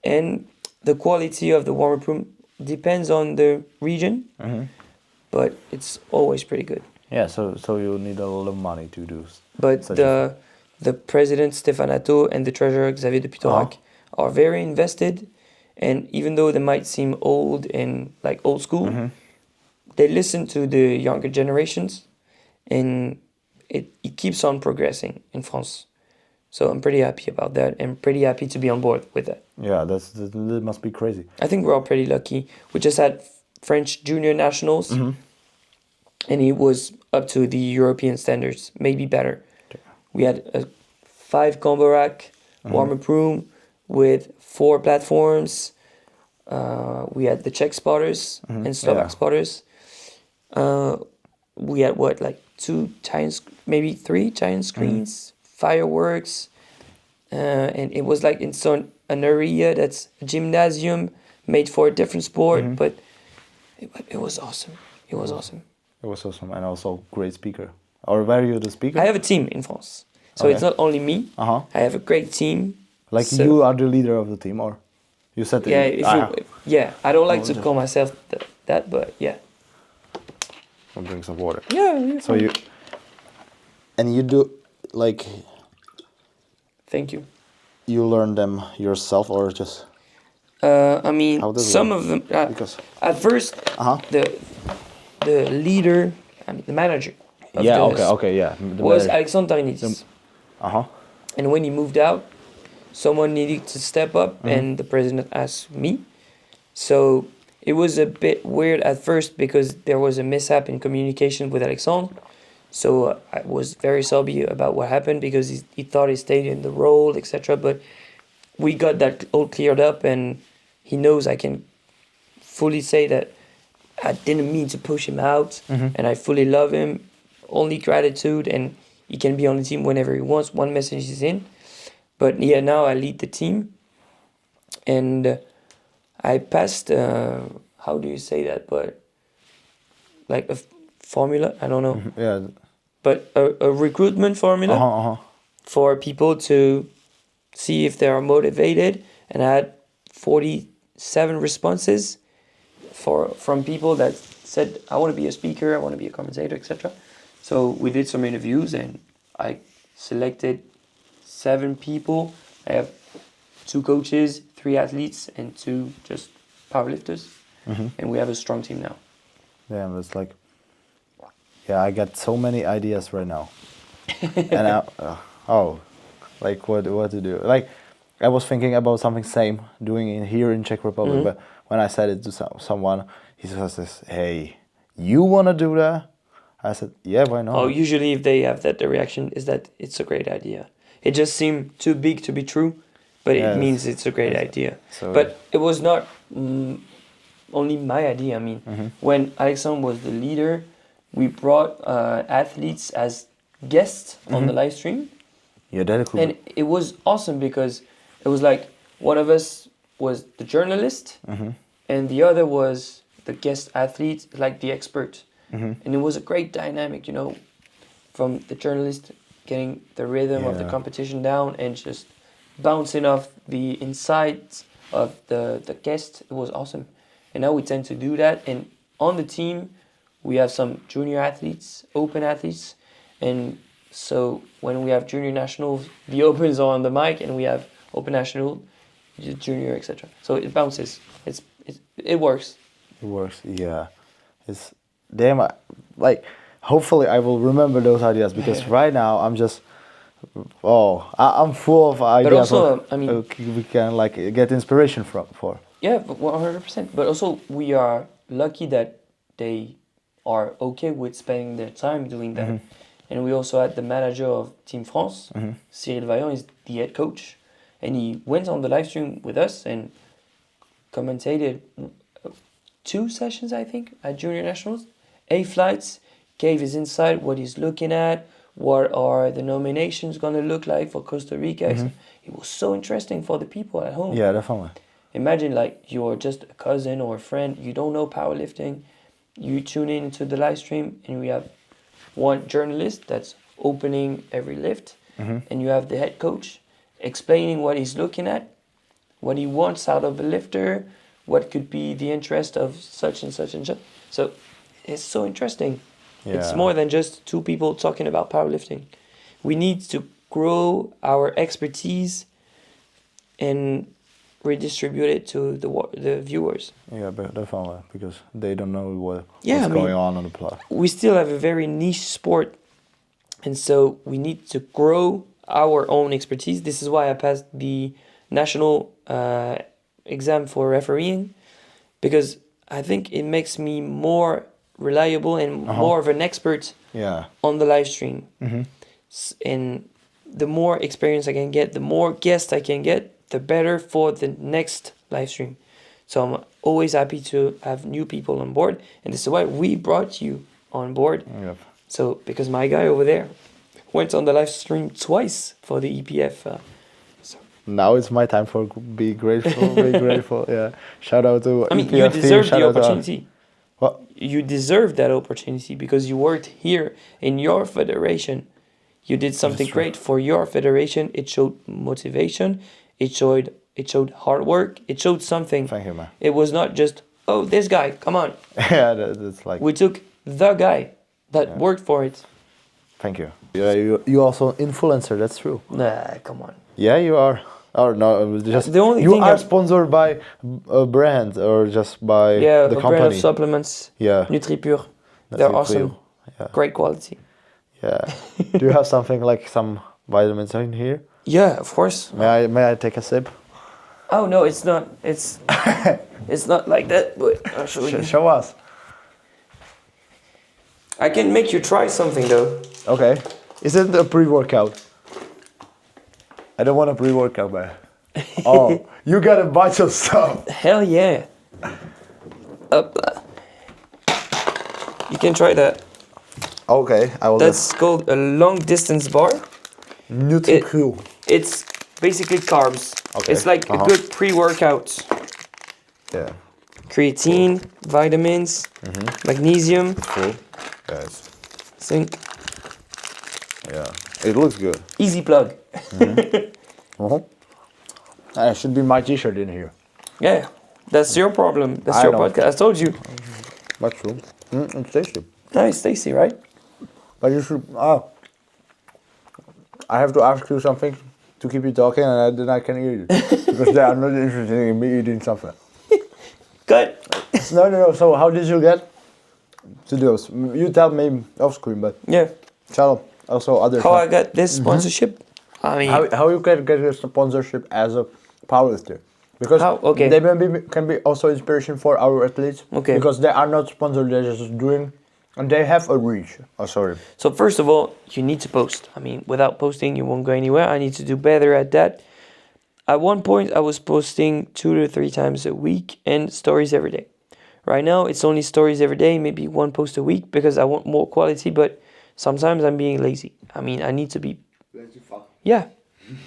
And the quality of the warm-up room depends on the region, but it's always pretty good. yeah. So you need a lot of money to do. But the president Stefanato and the treasurer Xavier de Putorac are very invested, and even though they might seem old and like old school, they listen to the younger generations, and it keeps on progressing in France. So I'm pretty happy about that, and pretty happy to be on board with that. Yeah, that must be crazy. I think we're all pretty lucky. We just had French junior nationals, and it was up to the European standards, maybe better. We had a 5 combo rack warm-up room with 4 platforms. We had the Czech spotters and Slovak spotters. We had like 2 giant, maybe 3 giant screens, fireworks, and it was like in an area that's a gymnasium made for a different sport, but it was awesome. It was awesome. It was awesome, and also great speaker. Or were you the speaker? I have a team in France, so it's not only me. I have a great team. Like So- you are the leader of the team, or you said Yeah, I don't like to call myself that, but yeah. I'll drink some water. Yeah. So you do like Thank you. you learn them yourself, or just I mean, How does it some work? of them. Because- At first, the leader, I mean, the manager. Of this okay, yeah. Was Alexandre Tarinidis. Uh-huh. And when he moved out, someone needed to step up, and the president asked me. So it was a bit weird at first because there was a mishap in communication with Alexandre. So I was very sorry about what happened because he thought he stayed in the role, etc. But we got that all cleared up, and he knows I can fully say that I didn't mean to push him out, and I fully love him. Only gratitude, and he can be on the team whenever he wants. One message is in. But yeah, now I lead the team, and I passed, how do you say that, but like a formula, I don't know. Yeah. But a recruitment formula for people to see if they are motivated, and I had 47 responses from people that said, I want to be a speaker, I want to be a commentator, etc. So we did some interviews, and I selected 7 people. I have 2 coaches, 3 athletes, and 2 just powerlifters. And we have a strong team now. Yeah, it's like, yeah, I got so many ideas right now. And like what to do? Like, I was thinking about something same doing in here in Czech Republic, but when I said it to someone, he says, "Hey, you wanna do that?" I said, "Yeah, why not?" Oh, usually if they have that, the reaction is that it's a great idea. It just seemed too big to be true, but it means it's a great idea. So But it was not only my idea. I mean, when Alexandre was the leader, we brought athletes as guests on the live stream. yeah, that could. And it was awesome because it was like one of us was the journalist and the other was the guest athlete, like the expert. And it was a great dynamic, you know, from the journalist getting the rhythm of the competition down and just bouncing off the insides of the guest. It was awesome. And now we tend to do that. And on the team, we have some junior athletes, open athletes. And so when we have junior nationals, the opens are on the mic, and we have open national, junior, etc. So it bounces. It works. It works, yeah. It's damn. Like, hopefully, I will remember those ideas because right now I'm just. I'm full of ideas. But also, I mean, we can like get inspiration for. Yeah, 100%. But also, we are lucky that they are okay with spending their time doing that. And we also had the manager of Team France, Cyril Vaillant, is the head coach. And he went on the live stream with us and commentated 2 sessions, I think, at Junior Nationals. 8 flights, gave his insight, what he's looking at, what are the nominations going to look like for Costa Rica. It was so interesting for the people at home. Yeah, definitely. Imagine like you're just a cousin or a friend, you don't know powerlifting, you tune in to the live stream and we have one journalist that's opening every lift and you have the head coach explaining what he's looking at, what he wants out of a lifter, what could be the interest of such and such and such. So it's so interesting. Yeah. It's more than just 2 people talking about powerlifting. We need to grow our expertise and redistribute it to the viewers. Yeah, but definitely, because they don't know what's going on the plot. We still have a very niche sport, and so we need to grow our own expertise. This is why I passed the national exam for refereeing, because I think it makes me more reliable and more of an expert on the live stream. And the more experience I can get, the more guests I can get, the better for the next live stream. So I'm always happy to have new people on board, and this is why we brought you on board. Yep. So because my guy over there went on the live stream twice for the EPF. Now it's my time for be grateful, be grateful. Yeah, shout out to. I mean, EPF you deserve team, the opportunity. What? You deserve that opportunity because you worked here in your federation. You did something great for your federation. It showed motivation. It showed hard work. It showed something. Thank you, man. It was not just, oh, this guy, come on. Yeah, that's like. We took the guy that worked for it. Thank you. Yeah, you also influencer. That's true. Nah, come on. Yeah, you are. Or no, just the only you thing are sponsored by a brand or just by the company. Brand of supplements. Yeah. NutriPure. They're awesome. Yeah. Great quality. Yeah. Do you have something like some vitamins in here? Yeah, of course. May I take a sip? Oh no, it's not. It's it's not like that. But I'll show you. Show us. I can make you try something though. Okay. Is it a pre-workout? I don't want a pre-workout, man. Oh, you gotta buy some stuff. Hell yeah. Up. You can try that. Okay, I will. That's called a long distance bar. NutriPure. It's basically carbs. Okay. It's like a good pre-workout. Yeah. Creatine, vitamins, magnesium, Cool. Yes. zinc. Yeah. It looks good. Easy plug. That should be my T-shirt in here. Yeah, that's your problem. That's your podcast. I told you. That's true. It's tasty. Nice, tasty, right? But you should. I have to ask you something. to keep you talking, and then I can eat it because they are not interested in me eating something. Good. No. So how did you get to those? You tell me off screen, but Yeah. tell also others. How I got this sponsorship? I mean, How you can get a sponsorship as a powerlifter? Because Okay. they can be also inspiration for our athletes. Okay. Because they are not sponsored, they're just doing, and they have a reach. Oh, sorry. So first of all, you need to post. I mean, without posting, you won't go anywhere. I need to do better at that. At one point, I was posting 2 to 3 times a week and stories every day. Right now, it's only stories every day, maybe 1 post a week because I want more quality, but sometimes I'm being lazy. I mean, I need to be... Yeah,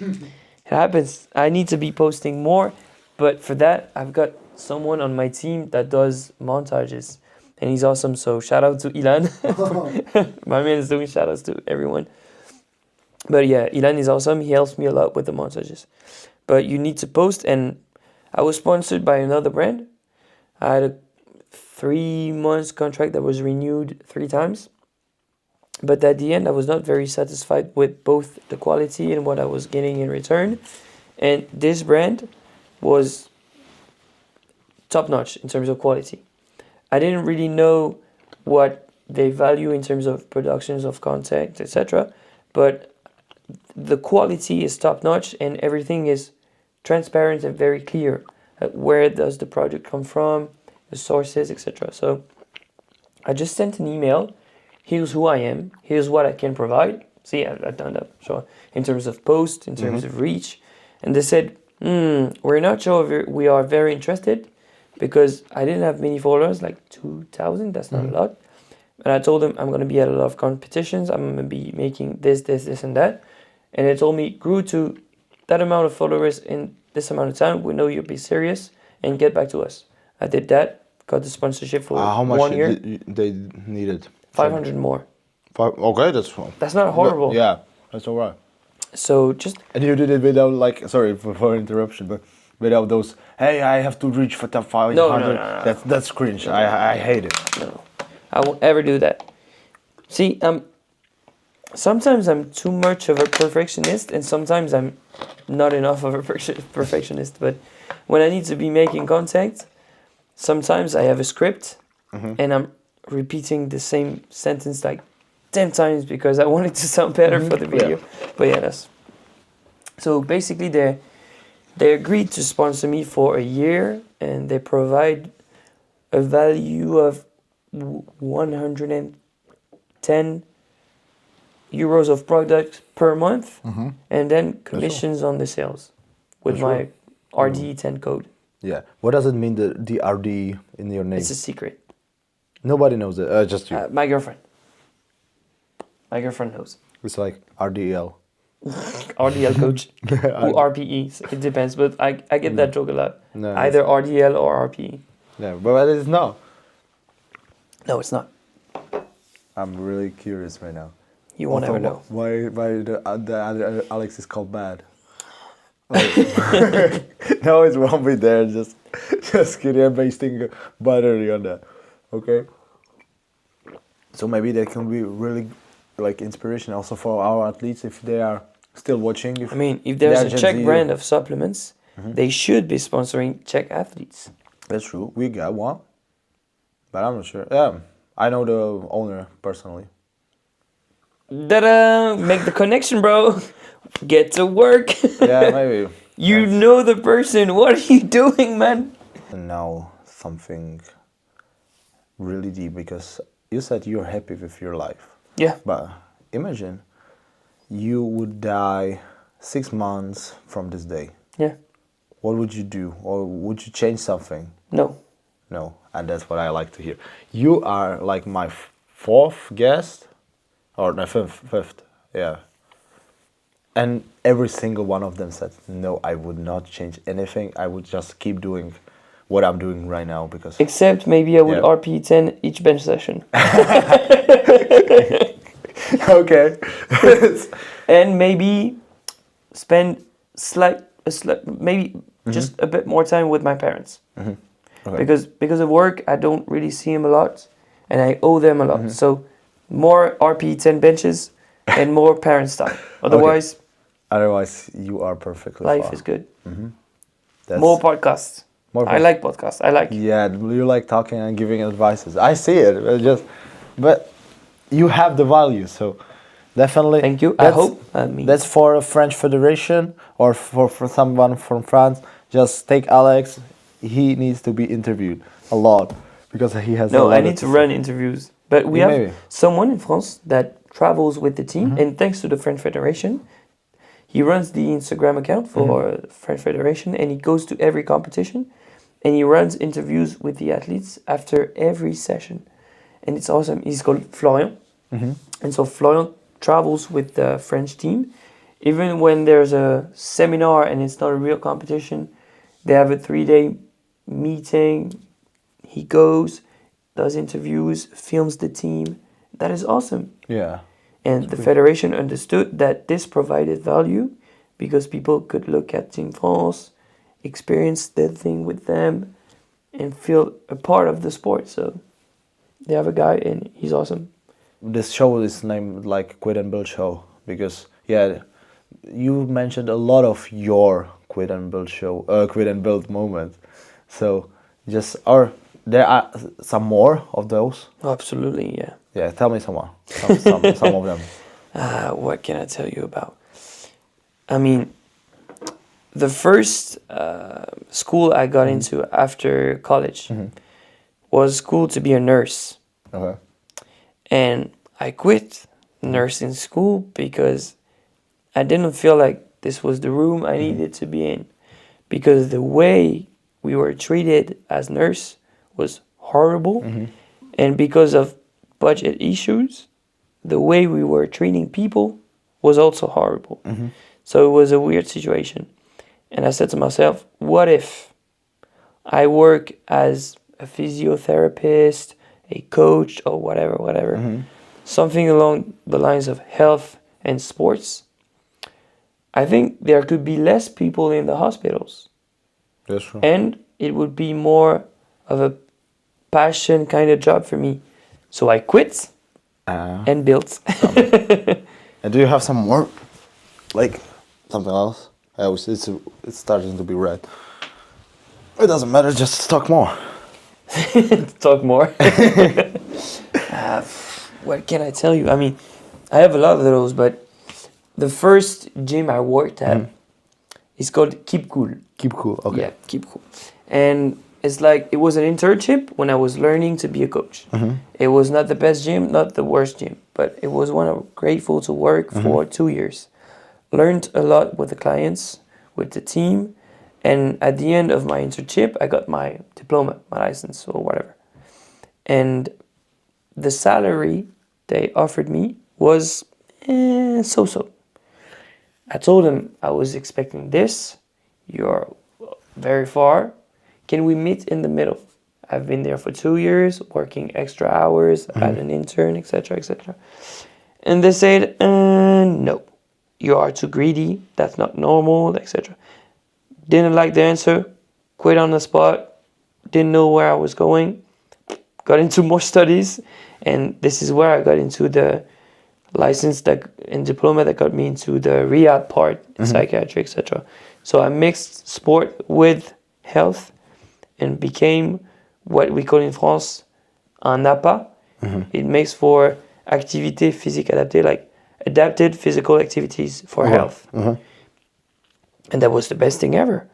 it happens. I need to be posting more, but for that, I've got someone on my team that does montages, and he's awesome. So shout out to Ilan. My man is doing shout outs to everyone. But yeah, Ilan is awesome. He helps me a lot with the montages. But you need to post, and I was sponsored by another brand. I had a 3 months contract that was renewed 3 times. But at the end, I was not very satisfied with both the quality and what I was getting in return. And this brand was top notch in terms of quality. I didn't really know what they value in terms of productions of content, etc. But the quality is top notch and everything is transparent and very clear. Where does the product come from, the sources, etc. So I just sent an email. Here's who I am. Here's what I can provide. See, I've done that. So in terms of post, in terms of reach. And they said, we're not sure if we are very interested because I didn't have many followers, like 2,000. That's not a lot. And I told them I'm going to be at a lot of competitions. I'm going to be making this, and that. And they told me, grew to that amount of followers in this amount of time. We know you'll be serious and get back to us. I did that. Got the sponsorship for how much 1 year. they needed? 500 more. Okay, that's That's not horrible. Yeah, that's all right. So just... And you did it without, like, sorry for interruption, but without those, hey, I have to reach for top 500. No. That's cringe. I hate it. No, I won't ever do that. See, sometimes I'm too much of a perfectionist and sometimes I'm not enough of a perfectionist. But when I need to be making content, sometimes I have a script and I'm repeating the same sentence like 10 times because I want it to sound better for the video. Yeah. But yeah, that's... So basically they agreed to sponsor me for a year and they provide a value of 110 euros of product per month and then commissions on the sales with my RD10 code. Yeah. What does it mean, the RD in your name? It's a secret. Nobody knows it, just you. My girlfriend. My girlfriend knows. It's like RDL. RDL coach. Or RPE. It depends, but I get that joke a lot. No, either RDL or RPE. Yeah, but it's not. No, it's not. I'm really curious right now. You won't ever know. Why the other Alex is called bad? No, it won't be there. Just kidding. I'm wasting battery on that. Okay. So maybe that can be really like inspiration also for our athletes if they are still watching. If there's a Czech brand of supplements, they should be sponsoring Czech athletes. That's true. We got one, but I'm not sure. Yeah, I know the owner personally. Da-da! Make the connection, bro. Get to work. Yeah, maybe. You know the person. What are you doing, man? And now something really deep because you said you're happy with your life. Yeah. But imagine you would die 6 months from this day. Yeah. What would you do? Or would you change something? No. No. And that's what I like to hear. You are like my fourth guest. Or no, fifth. Yeah. And every single one of them said, no, I would not change anything. I would just keep doing what I'm doing right now because... Except maybe I would RP 10 each bench session. Okay. And maybe spend maybe just a bit more time with my parents. Okay. Because of work, I don't really see them a lot and I owe them a lot. So more RP 10 benches and more parents time. Otherwise, Otherwise, you are perfectly Life fine. is good. That's More podcasts. more I like podcasts. I like. Yeah, you like talking and giving advices. I see it. But you have the value, so definitely. Thank you. I hope. I mean, That's for a French Federation or for someone from France. Just take Alex. He needs to be interviewed a lot because he has a no, lot I need to run interviews. But we Yeah, have maybe. someone in France that travels with the team, and thanks to the French Federation, he runs the Instagram account for French Federation, and he goes to every competition, and he runs interviews with the athletes after every session, and it's awesome. He's called Florian, and so Florian travels with the French team, even when there's a seminar and it's not a real competition. They have a 3-day meeting. He goes, does interviews, films the team. That is awesome. Yeah. And the federation understood that this provided value because people could look at Team France, experience the thing with them, and feel a part of the sport. So they have a guy, and he's awesome. This show is named like Quit and Build Show because you mentioned a lot of your Quit and Build Quit and Build moments. So there are some more of those. Oh, absolutely, yeah. Yeah, tell me some more. Some of them. What can I tell you about? I mean, the first school I got into after college was school to be a nurse. Okay. And I quit nursing school because I didn't feel like this was the room I needed to be in. Because the way we were treated as nurse was horrible. And because of budget issues, the way we were treating people was also horrible. So it was a weird situation. And I said to myself, what if I work as a physiotherapist, a coach, or whatever, something along the lines of health and sports? I think there could be less people in the hospitals. That's true. And it would be more of a passion kind of job for me. So I quit and built. And do you have some more, like something else? It's starting to be red. It doesn't matter. Just talk more. Talk more. What can I tell you? I mean, I have a lot of those, but the first gym I worked at is called Keep Cool. Keep cool. Okay. Yeah, Keep Cool. And it's like, it was an internship when I was learning to be a coach. It was not the best gym, not the worst gym, but it was one I'm grateful to work for 2 years. Learned a lot with the clients, with the team, and at the end of my internship, I got my diploma, my license, or whatever. And the salary they offered me was so-so. I told them I was expecting this. You're very far. Can we meet in the middle? I've been there for 2 years, working extra hours as an intern, etc., etc. And they said, no, you are too greedy. That's not normal, etc. Didn't like the answer. Quit on the spot. Didn't know where I was going. Got into more studies, and this is where I got into the license and diploma that got me into the rehab part, psychiatry, etc. So I mixed sport with health and became what we call in France un APA. It makes for activité physique adaptée, like adapted physical activities for health. And that was the best thing ever.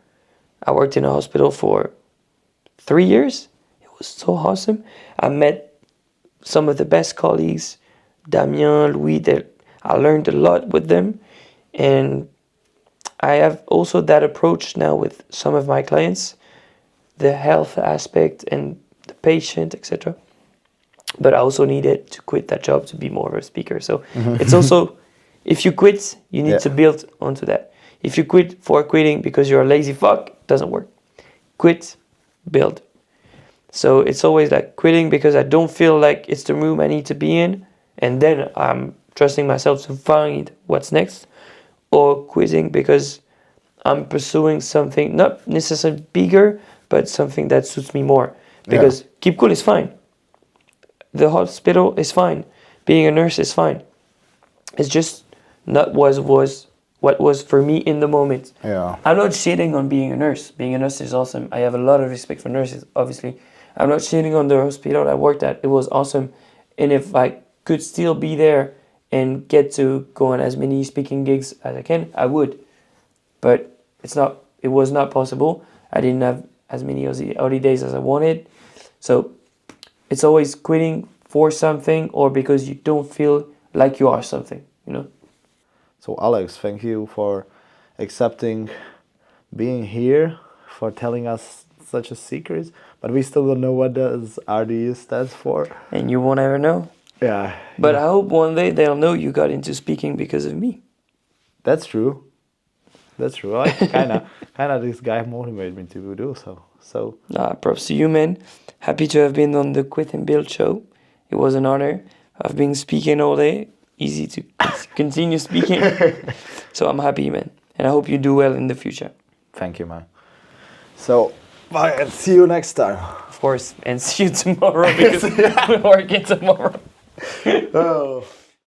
I worked in a hospital for 3 years. It was so awesome. I met some of the best colleagues, Damien, Louis, that I learned a lot with them. And I have also that approach now with some of my clients, the health aspect and the patient, etc. But I also needed to quit that job to be more of a speaker. So it's also, if you quit, you need to build onto that. If you quit for quitting because you're a lazy fuck, it doesn't work. Quit, build. So it's always like quitting because I don't feel like it's the room I need to be in, and then I'm trusting myself to find what's next, or quitting because I'm pursuing something not necessarily bigger, but something that suits me more. Because Keep Cool is fine. The hospital is fine. Being a nurse is fine. It's just not what was what was for me in the moment. Yeah. I'm not shitting on being a nurse. Being a nurse is awesome. I have a lot of respect for nurses, obviously. I'm not shitting on the hospital I worked at. It was awesome. And if I could still be there and get to go on as many speaking gigs as I can, I would. But it was not possible. I didn't have as many holidays as I wanted. So it's always quitting for something or because you don't feel like you are something, you know? So Alex, thank you for accepting being here, for telling us such a secret, but we still don't know what does RDE stands for. And you won't ever know. Yeah. But I hope one day they'll know you got into speaking because of me. That's true. That's true. Like kinda this guy motivated me to do so. So Props to you, man. Happy to have been on the Quit and Build show. It was an honor. I've been speaking all day. Easy to continue speaking. So I'm happy, man. And I hope you do well in the future. thank you, man. So bye and see you next time. Of course. And see you tomorrow because we're working tomorrow. Oh.